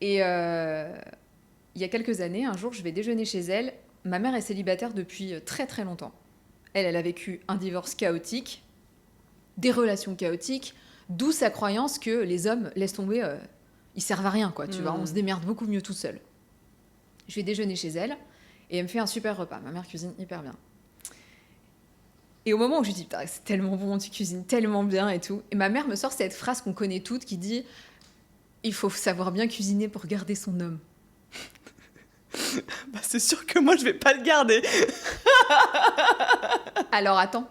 Et il y a quelques années, un jour, je vais déjeuner chez elle. Ma mère est célibataire depuis très, très longtemps. Elle a vécu un divorce chaotique, des relations chaotiques, d'où sa croyance que les hommes, laissent tomber, ils servent à rien, quoi, tu vois. On se démerde beaucoup mieux tout seul. Je vais déjeuner chez elle et elle me fait un super repas. Ma mère cuisine hyper bien. Et au moment où je lui dis, putain, c'est tellement bon, tu cuisines tellement bien et tout, et ma mère me sort cette phrase qu'on connaît toutes qui dit, il faut savoir bien cuisiner pour garder son homme. Bah, c'est sûr que moi, je vais pas le garder. Alors attends.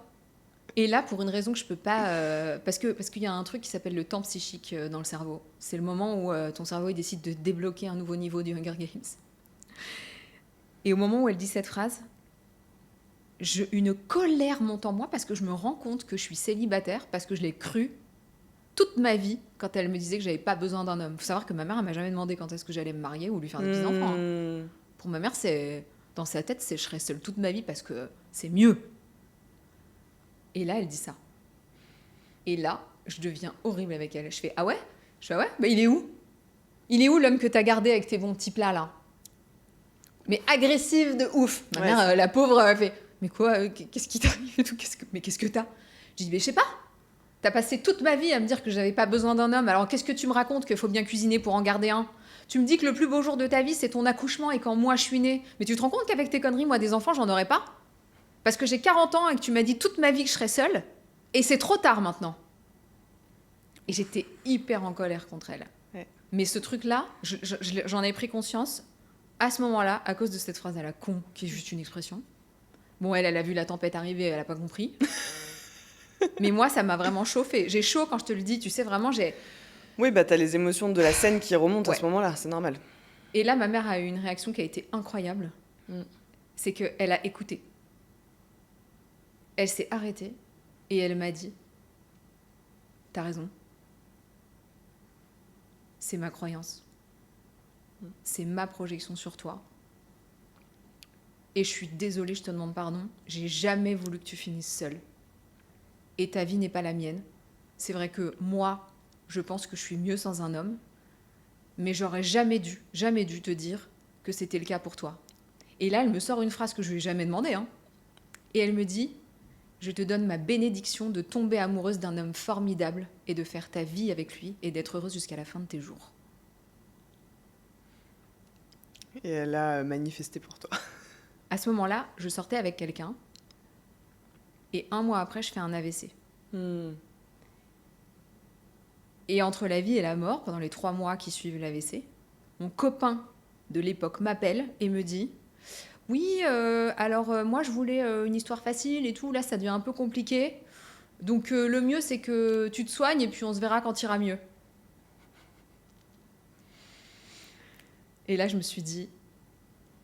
Et là, pour une raison que je peux pas... parce qu'il y a un truc qui s'appelle le temps psychique dans le cerveau. C'est le moment où ton cerveau il décide de débloquer un nouveau niveau du Hunger Games. Et au moment où elle dit cette phrase, une colère monte en moi parce que je me rends compte que je suis célibataire, parce que je l'ai cru toute ma vie quand elle me disait que j'avais pas besoin d'un homme. Faut savoir que ma mère, elle m'a jamais demandé quand est-ce que j'allais me marier ou lui faire des petits-enfants. Hein. Pour ma mère, dans sa tête, je serais seule toute ma vie parce que c'est mieux. Et là, elle dit ça. Et là, je deviens horrible avec elle. Je fais, ah ouais? Je fais, ah ouais? Bah, il est où? Il est où l'homme que t'as gardé avec tes bons petits plats, là? Mais agressive de ouf. Ma mère, la pauvre, elle fait, mais quoi? Qu'est-ce qui t'arrive et tout? Mais qu'est-ce que t'as? Je dis, mais je sais pas. T'as passé toute ma vie à me dire que j'avais pas besoin d'un homme. Alors qu'est-ce que tu me racontes qu'il faut bien cuisiner pour en garder un? Tu me dis que le plus beau jour de ta vie, c'est ton accouchement et quand moi je suis née. Mais tu te rends compte qu'avec tes conneries, moi, des enfants, j'en aurais pas? Parce que j'ai 40 ans et que tu m'as dit toute ma vie que je serais seule. Et c'est trop tard maintenant. Et j'étais hyper en colère contre elle. Ouais. Mais ce truc-là, j'en ai pris conscience à ce moment-là, à cause de cette phrase à la con, qui est juste une expression. Bon, elle a vu la tempête arriver, elle a pas compris. Mais moi, ça m'a vraiment chauffée. J'ai chaud quand je te le dis, tu sais, vraiment, j'ai... Oui, bah t'as les émotions de la scène qui remontent à ce moment-là, c'est normal. Et là, ma mère a eu une réaction qui a été incroyable. C'est qu'elle a écouté. Elle s'est arrêtée et elle m'a dit, t'as raison. C'est ma croyance. C'est ma projection sur toi. Et je suis désolée, je te demande pardon. J'ai jamais voulu que tu finisses seule. Et ta vie n'est pas la mienne. C'est vrai que moi, je pense que je suis mieux sans un homme. Mais j'aurais jamais dû te dire que c'était le cas pour toi. Et là, elle me sort une phrase que je lui ai jamais demandé. Hein. Et elle me dit, je te donne ma bénédiction de tomber amoureuse d'un homme formidable et de faire ta vie avec lui et d'être heureuse jusqu'à la fin de tes jours. Et elle a manifesté pour toi. À ce moment-là, je sortais avec quelqu'un. Et 1 mois après, je fais un AVC. Et entre la vie et la mort, pendant les 3 mois qui suivent l'AVC, mon copain de l'époque m'appelle et me dit « Oui, moi, je voulais une histoire facile et tout. Là, ça devient un peu compliqué. Donc, le mieux, c'est que tu te soignes et puis on se verra quand tu iras mieux. » Et là, je me suis dit,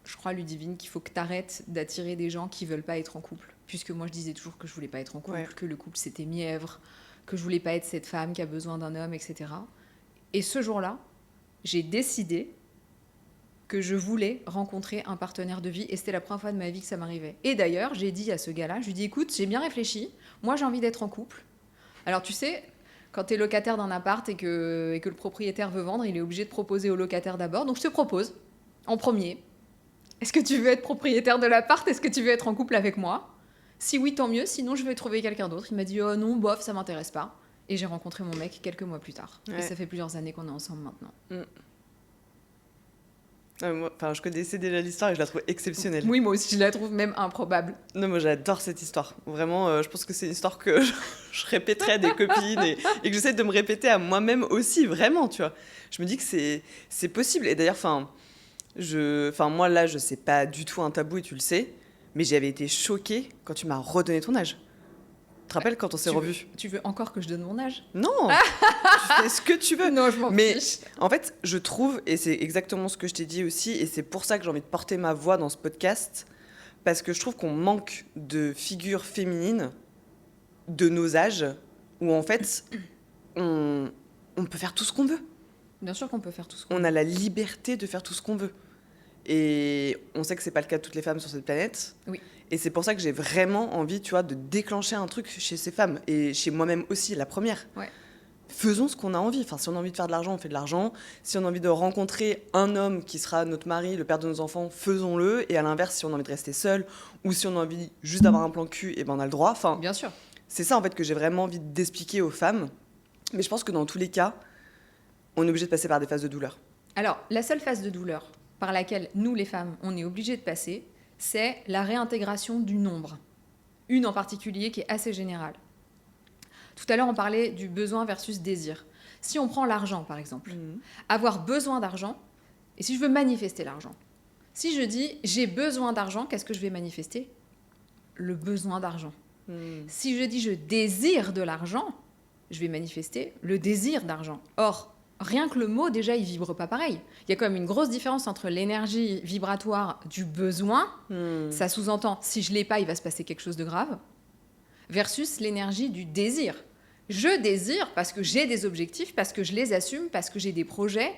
je crois, Ludivine, qu'il faut que tu arrêtes d'attirer des gens qui veulent pas être en couple. Puisque moi, je disais toujours que je voulais pas être en couple, que le couple, c'était mièvre, que je voulais pas être cette femme qui a besoin d'un homme, etc. Et ce jour-là, j'ai décidé que je voulais rencontrer un partenaire de vie. Et c'était la première fois de ma vie que ça m'arrivait. Et d'ailleurs, j'ai dit à ce gars-là, je lui ai dit, écoute, j'ai bien réfléchi. Moi, j'ai envie d'être en couple. Alors, tu sais... Quand tu es locataire d'un appart et que le propriétaire veut vendre, il est obligé de proposer au locataire d'abord. Donc je te propose, en premier, est-ce que tu veux être propriétaire de l'appart? Est-ce que tu veux être en couple avec moi? Si oui, tant mieux. Sinon, je vais trouver quelqu'un d'autre. Il m'a dit, oh non, bof, ça m'intéresse pas. Et j'ai rencontré mon mec quelques mois plus tard. Ouais. Et ça fait plusieurs années qu'on est ensemble maintenant. Je connaissais déjà l'histoire et je la trouve exceptionnelle. Oui, moi aussi, je la trouve même improbable. Non, moi j'adore cette histoire. Vraiment, je pense que c'est une histoire que je répéterai à des copines et que j'essaie de me répéter à moi-même aussi, vraiment, tu vois. Je me dis que c'est possible. Et d'ailleurs, moi là, je sais pas du tout un tabou et tu le sais, mais j'avais été choquée quand tu m'as redonné ton âge. Tu te rappelles quand on s'est revus? Tu veux encore que je donne mon âge? Non. Tu fais ce que tu veux. Non, je m'en fiche. En fait, je trouve, et c'est exactement ce que je t'ai dit aussi, et c'est pour ça que j'ai envie de porter ma voix dans ce podcast, parce que je trouve qu'on manque de figures féminines de nos âges, où en fait, on peut faire tout ce qu'on veut. Bien sûr qu'on peut faire tout ce qu'on veut. On a la liberté de faire tout ce qu'on veut. Et on sait que c'est pas le cas de toutes les femmes sur cette planète. Oui. Et c'est pour ça que j'ai vraiment envie, tu vois, de déclencher un truc chez ces femmes. Et chez moi-même aussi, la première. Ouais. Faisons ce qu'on a envie. Enfin, si on a envie de faire de l'argent, on fait de l'argent. Si on a envie de rencontrer un homme qui sera notre mari, le père de nos enfants, faisons-le. Et à l'inverse, si on a envie de rester seul ou si on a envie juste d'avoir un plan cul, et ben on a le droit. Enfin, bien sûr. C'est ça, en fait, que j'ai vraiment envie d'expliquer aux femmes. Mais je pense que dans tous les cas, on est obligé de passer par des phases de douleur. Alors, la seule phase de douleur par laquelle nous, les femmes, on est obligé de passer, c'est la réintégration du nombre. Une en particulier qui est assez générale. Tout à l'heure, on parlait du besoin versus désir. Si on prend l'argent, par exemple, avoir besoin d'argent, et si je veux manifester l'argent, si je dis j'ai besoin d'argent, qu'est-ce que je vais manifester ? Le besoin d'argent. Si je dis je désire de l'argent, je vais manifester le désir d'argent. Or, rien que le mot, déjà, il vibre pas pareil. Il y a quand même une grosse différence entre l'énergie vibratoire du besoin, ça sous-entend, si je l'ai pas, il va se passer quelque chose de grave, versus l'énergie du désir. Je désire parce que j'ai des objectifs, parce que je les assume, parce que j'ai des projets,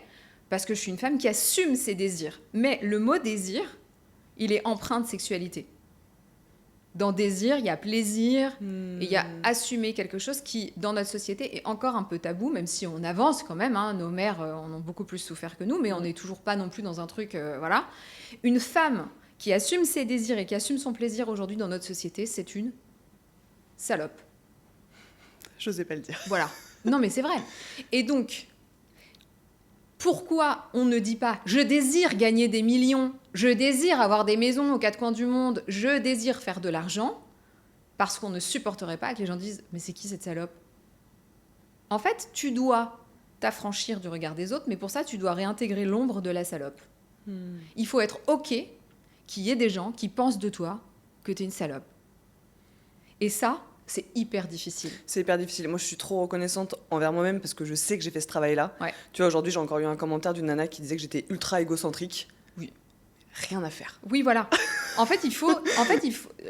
parce que je suis une femme qui assume ses désirs. Mais le mot désir, il est empreint de sexualité. Dans désir, il y a plaisir, et il y a assumer quelque chose qui, dans notre société, est encore un peu tabou, même si on avance quand même. Hein, nos mères en ont beaucoup plus souffert que nous, mais on n'est toujours pas non plus dans un truc... voilà. Une femme qui assume ses désirs et qui assume son plaisir aujourd'hui dans notre société, c'est une salope. J'osais pas le dire. Voilà. Non, mais c'est vrai. Et donc, pourquoi on ne dit pas « je désire gagner des millions », « je désire avoir des maisons aux quatre coins du monde »,« je désire faire de l'argent », parce qu'on ne supporterait pas que les gens disent « mais c'est qui cette salope ?» En fait, tu dois t'affranchir du regard des autres, mais pour ça, tu dois réintégrer l'ombre de la salope. Il faut être OK qu'il y ait des gens qui pensent de toi que tu es une salope. Et ça, c'est hyper difficile. C'est hyper difficile. Moi, je suis trop reconnaissante envers moi-même parce que je sais que j'ai fait ce travail-là. Ouais. Tu vois, aujourd'hui, j'ai encore eu un commentaire d'une nana qui disait que j'étais ultra égocentrique. Oui. Rien à faire. Oui, voilà. En fait, il faut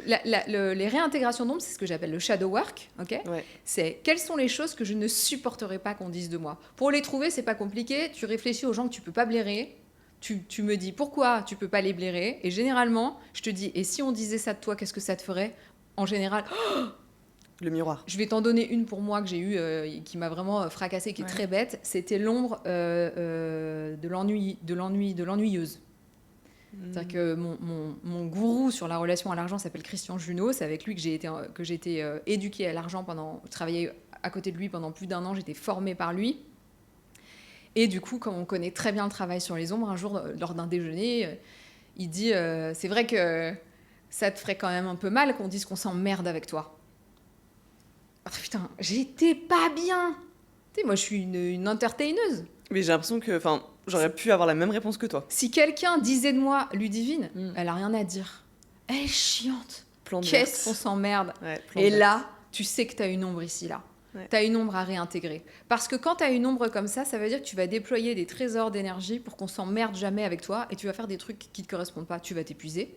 les réintégrations d'ombre, c'est ce que j'appelle le shadow work. Ok. Ouais. C'est quelles sont les choses que je ne supporterais pas qu'on dise de moi. Pour les trouver, c'est pas compliqué. Tu réfléchis aux gens que tu peux pas blairer. Tu me dis pourquoi tu peux pas les blairer. Et généralement, je te dis, et si on disait ça de toi, qu'est-ce que ça te ferait ? En général, le miroir. Je vais t'en donner une pour moi que j'ai eue, qui m'a vraiment fracassée, qui est très bête. C'était l'ombre de l'ennuyeuse. C'est-à-dire que mon gourou sur la relation à l'argent s'appelle Christian Junot. C'est avec lui que j'ai été éduquée à l'argent travaillé à côté de lui pendant plus d'1 an. J'étais formée par lui. Et du coup, comme on connaît très bien le travail sur les ombres, un jour, lors d'un déjeuner, il dit c'est vrai que ça te ferait quand même un peu mal qu'on dise qu'on s'emmerde avec toi. Oh, putain, j'étais pas bien. Tu sais, moi, je suis une entertaineuse. Mais j'ai l'impression que, j'aurais pu avoir la même réponse que toi. Si quelqu'un disait de moi, Ludivine, elle a rien à dire. Elle est chiante. Qu'est-ce qu'on s'emmerde. Ouais, et là, tu sais que t'as une ombre ici, là. Ouais. T'as une ombre à réintégrer. Parce que quand t'as une ombre comme ça veut dire que tu vas déployer des trésors d'énergie pour qu'on s'emmerde jamais avec toi et tu vas faire des trucs qui te correspondent pas. Tu vas t'épuiser.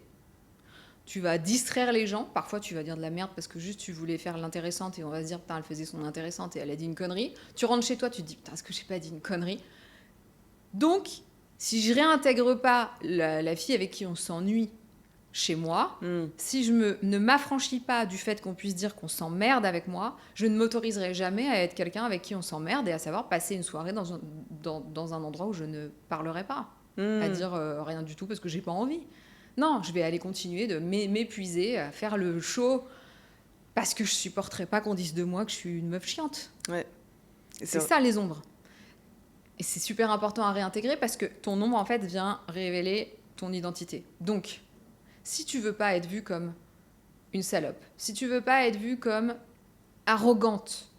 Tu vas distraire les gens. Parfois, tu vas dire de la merde parce que juste tu voulais faire l'intéressante et on va se dire, putain, elle faisait son intéressante et elle a dit une connerie. Tu rentres chez toi, tu te dis, putain, est-ce que j'ai pas dit une connerie ? Donc, si je réintègre pas la fille avec qui on s'ennuie chez moi, si je ne m'affranchis pas du fait qu'on puisse dire qu'on s'emmerde avec moi, je ne m'autoriserai jamais à être quelqu'un avec qui on s'emmerde et à savoir passer une soirée dans un endroit où je ne parlerai pas. À dire rien du tout parce que j'ai pas envie. Non, je vais aller continuer de m'épuiser, à faire le show parce que je supporterai pas qu'on dise de moi que je suis une meuf chiante. Ouais. C'est ça les ombres. Et c'est super important à réintégrer parce que ton ombre en fait vient révéler ton identité. Donc, si tu veux pas être vue comme une salope, si tu veux pas être vue comme arrogante,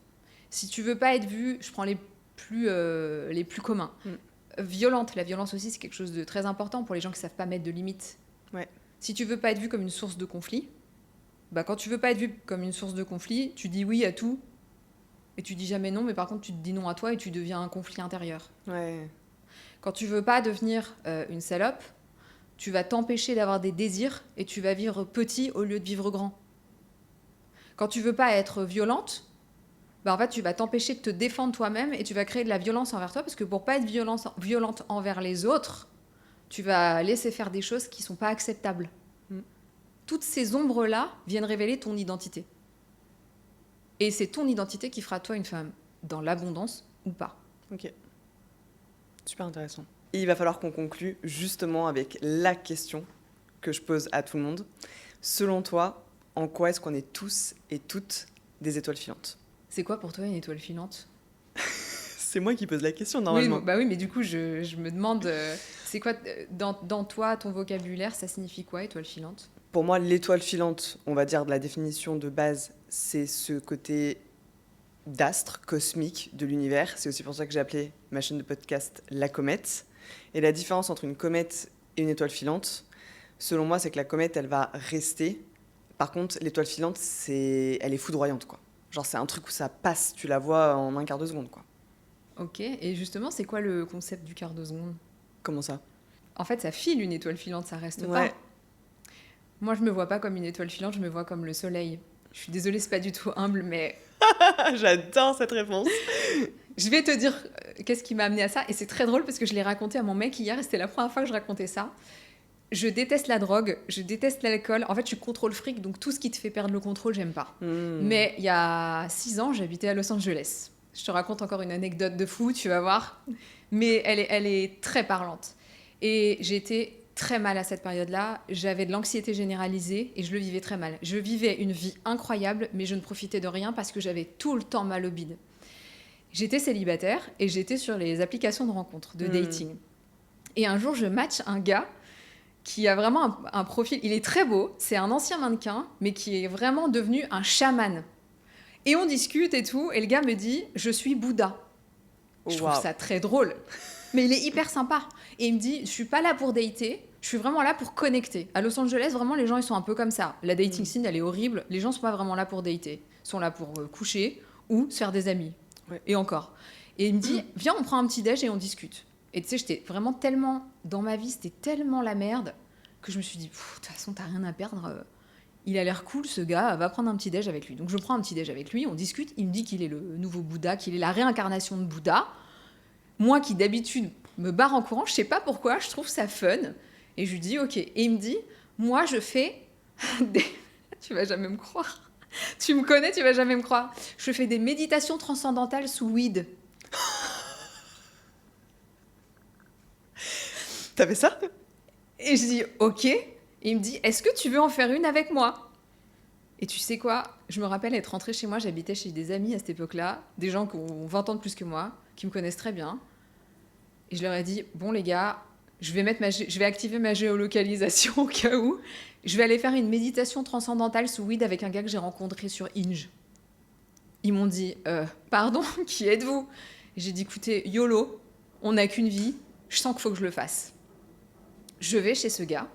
si tu veux pas être vue, je prends les plus communs, violente. La violence aussi c'est quelque chose de très important pour les gens qui savent pas mettre de limites. Ouais. Si tu veux pas être vue comme une source de conflit, quand tu veux pas être vue comme une source de conflit, tu dis oui à tout et tu dis jamais non, mais par contre tu te dis non à toi et tu deviens un conflit intérieur. Ouais. Quand tu veux pas devenir une salope, tu vas t'empêcher d'avoir des désirs et tu vas vivre petit au lieu de vivre grand. Quand tu veux pas être violente, en fait tu vas t'empêcher de te défendre toi-même et tu vas créer de la violence envers toi parce que pour pas être violente envers les autres, tu vas laisser faire des choses qui sont pas acceptables. Toutes ces ombres-là viennent révéler ton identité. Et c'est ton identité qui fera de toi une femme dans l'abondance ou pas. Ok. Super intéressant. Et il va falloir qu'on conclue justement avec la question que je pose à tout le monde. Selon toi, en quoi est-ce qu'on est tous et toutes des étoiles filantes ? C'est quoi pour toi une étoile filante ? C'est moi qui pose la question, Oui, normalement. bah oui, mais du coup, je me demande, c'est quoi, dans toi, ton vocabulaire, ça signifie quoi, étoile filante? Pour moi, l'étoile filante, on va dire de la définition de base, c'est ce côté d'astre cosmique de l'univers. C'est aussi pour ça que j'ai appelé ma chaîne de podcast La Comète. Et la différence entre une comète et une étoile filante, selon moi, c'est que la comète, elle va rester. Par contre, l'étoile filante, elle est foudroyante, quoi. Genre, c'est un truc où ça passe, tu la vois en un quart de seconde, quoi. Ok, et justement, c'est quoi le concept du quart de seconde? Comment ça? En fait, ça file une étoile filante, ça reste Ouais. pas. Moi, je me vois pas comme une étoile filante, je me vois comme le soleil. Je suis désolée, c'est pas du tout humble, mais J'adore cette réponse. je vais te dire qu'est-ce qui m'a amené à ça. Et c'est très drôle parce que je l'ai raconté à mon mec hier et c'était la première fois que je racontais ça. Je déteste la drogue, je déteste l'alcool. En fait, je suis contrôle fric, donc tout ce qui te fait perdre le contrôle, j'aime pas. Mais il y a 6 ans, j'habitais à Los Angeles. Je te raconte encore une anecdote de fou, tu vas voir. Mais elle est très parlante. Et j'étais très mal à cette période-là. J'avais de l'anxiété généralisée et je le vivais très mal. Je vivais une vie incroyable, mais je ne profitais de rien parce que j'avais tout le temps mal au bide. J'étais célibataire et j'étais sur les applications de rencontres, de dating. Et un jour, je match un gars qui a vraiment un profil... Il est très beau, c'est un ancien mannequin, mais qui est vraiment devenu un chaman. Et on discute et tout, et le gars me dit « Je suis Bouddha ». Je trouve ça très drôle. Mais il est hyper sympa. Et il me dit, je suis pas là pour dater, je suis vraiment là pour connecter. À Los Angeles, vraiment, les gens, ils sont un peu comme ça. La dating scene, elle est horrible. Les gens sont pas vraiment là pour dater. Ils sont là pour coucher ou se faire des amis. Ouais. Et encore. Et il me dit, viens, on prend un petit déj et on discute. Et tu sais, j'étais vraiment tellement... Dans ma vie, c'était tellement la merde que je me suis dit, de toute façon, t'as rien à perdre. Il a l'air cool, ce gars, va prendre un petit déj avec lui. Donc je prends un petit déj avec lui, on discute. Il me dit qu'il est le nouveau Bouddha, qu'il est la réincarnation de Bouddha. Moi qui d'habitude me barre en courant, je sais pas pourquoi, je trouve ça fun. Et je lui dis ok. Et il me dit, moi je fais des... Tu vas jamais me croire. Tu me connais, tu vas jamais me croire. Je fais des méditations transcendantales sous weed. T'avais ça? Et je dis ok. Et il me dit, est-ce que tu veux en faire une avec moi? Et tu sais quoi? Je me rappelle être rentrée chez moi, j'habitais chez des amis à cette époque-là, des gens qui ont 20 ans de plus que moi, qui me connaissent très bien. Et je leur ai dit, bon les gars, je vais activer ma géolocalisation au cas où. Je vais aller faire une méditation transcendantale sous weed avec un gars que j'ai rencontré sur Hinge. Ils m'ont dit, pardon, qui êtes-vous? Et j'ai dit, écoutez, YOLO, on n'a qu'une vie, je sens qu'il faut que je le fasse. Je vais chez ce gars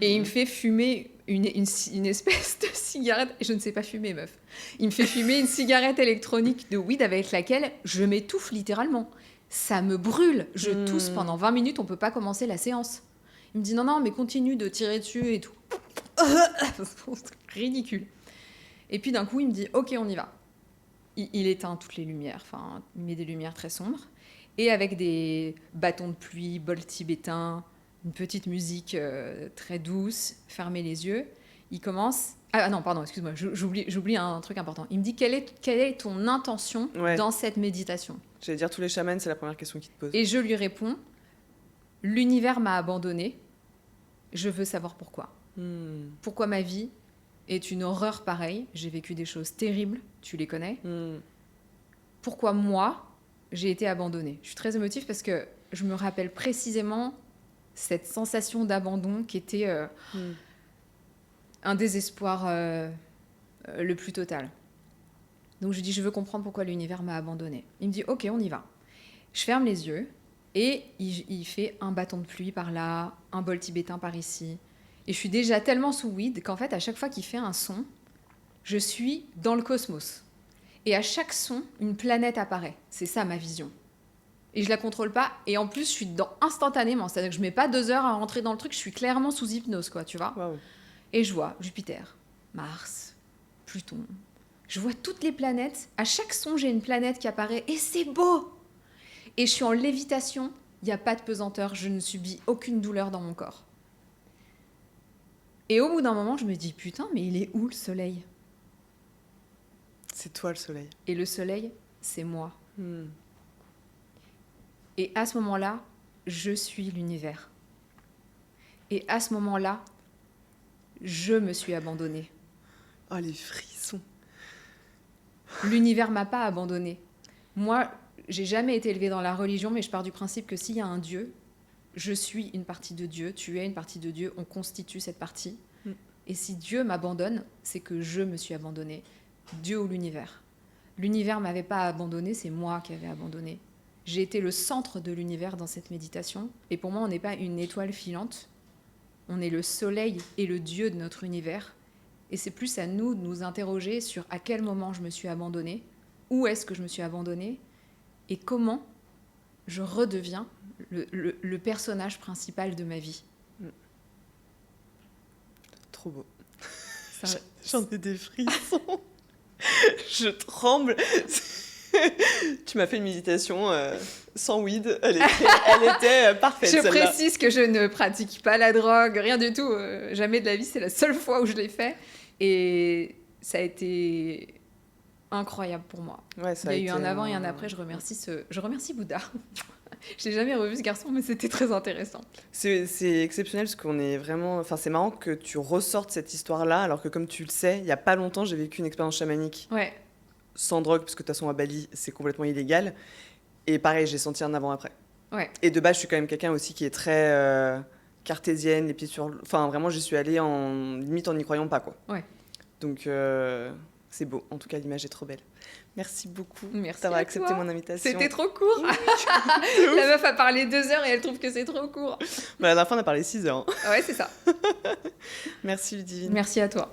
et il me fait fumer une espèce de cigarette. Je ne sais pas fumer, meuf. Il me fait fumer une cigarette électronique de weed avec laquelle je m'étouffe littéralement. Ça me brûle. Je tousse pendant 20 minutes, on peut pas commencer la séance. Il me dit non, mais continue de tirer dessus et tout. Ridicule. Et puis d'un coup, il me dit ok, on y va. Il éteint toutes les lumières, enfin, il met des lumières très sombres. Et avec des bâtons de pluie, bol tibétain, une petite musique très douce, fermer les yeux, il commence... Ah non, pardon, excuse-moi, j'oublie un truc important. Il me dit, quelle est ton intention dans cette méditation? J'allais dire, tous les chamans, c'est la première question qu'ils te posent. Et je lui réponds, l'univers m'a abandonnée, je veux savoir pourquoi. Pourquoi ma vie est une horreur pareille? J'ai vécu des choses terribles, tu les connais. Pourquoi moi, j'ai été abandonnée? Je suis très émotive parce que je me rappelle précisément cette sensation d'abandon qui était un désespoir le plus total. Donc je dis, je veux comprendre pourquoi l'univers m'a abandonnée. Il me dit, ok, on y va. Je ferme les yeux et il fait un bâton de pluie par là, un bol tibétain par ici. Et je suis déjà tellement sous weed qu'en fait, à chaque fois qu'il fait un son, je suis dans le cosmos. Et à chaque son, une planète apparaît. C'est ça ma vision. Et je la contrôle pas. Et en plus, je suis dedans instantanément. C'est-à-dire que je mets pas 2 heures à rentrer dans le truc. Je suis clairement sous hypnose, quoi, tu vois. Wow. Et je vois Jupiter, Mars, Pluton. Je vois toutes les planètes. À chaque son, j'ai une planète qui apparaît. Et c'est beau. Et je suis en lévitation. Il n'y a pas de pesanteur. Je ne subis aucune douleur dans mon corps. Et au bout d'un moment, je me dis, putain, mais il est où le soleil? C'est toi le soleil. Et le soleil, c'est moi. Et à ce moment-là, je suis l'univers. Et à ce moment-là, je me suis abandonnée. Oh, les frissons. L'univers m'a pas abandonnée. Moi, j'ai jamais été élevée dans la religion, mais je pars du principe que s'il y a un Dieu, je suis une partie de Dieu, tu es une partie de Dieu, on constitue cette partie. Et si Dieu m'abandonne, c'est que je me suis abandonnée. Dieu ou l'univers. L'univers m'avait pas abandonnée, c'est moi qui avais abandonné. J'ai été le centre de l'univers dans cette méditation. Et pour moi, on n'est pas une étoile filante. On est le soleil et le Dieu de notre univers. Et c'est plus à nous de nous interroger sur à quel moment je me suis abandonnée, où est-ce que je me suis abandonnée, et comment je redeviens le personnage principal de ma vie. Trop beau. Ça, J'en ai des frissons. Je tremble. Tu m'as fait une méditation sans weed. Elle était parfaite, je celle-là. précise que je ne pratique pas la drogue, rien du tout. Jamais de la vie, c'est la seule fois où je l'ai fait. Et ça a été incroyable pour moi. Ouais, Il y a eu un avant et un après. Je remercie Bouddha. Je n'ai jamais revu ce garçon, mais c'était très intéressant. C'est exceptionnel parce qu'on est vraiment... Enfin, c'est marrant que tu ressortes cette histoire-là, alors que comme tu le sais, il n'y a pas longtemps, j'ai vécu une expérience chamanique Ouais. sans drogue, parce que de toute façon, à Bali, c'est complètement illégal. Et pareil, j'ai senti un avant-après. Ouais. Et de base, je suis quand même quelqu'un aussi qui est très cartésienne, les pieds sur... Enfin, vraiment, j'y suis allée limite en n'y croyant pas, quoi. Ouais. Donc, c'est beau. En tout cas, l'image est trop belle. Merci beaucoup Merci d'avoir à accepté toi. mon invitation. C'était trop court. La meuf a parlé 2 heures et elle trouve que c'est trop court. Bah, à la fin, on a parlé 6 heures. Hein. Ouais, c'est ça. Merci, Ludivine. Merci à toi.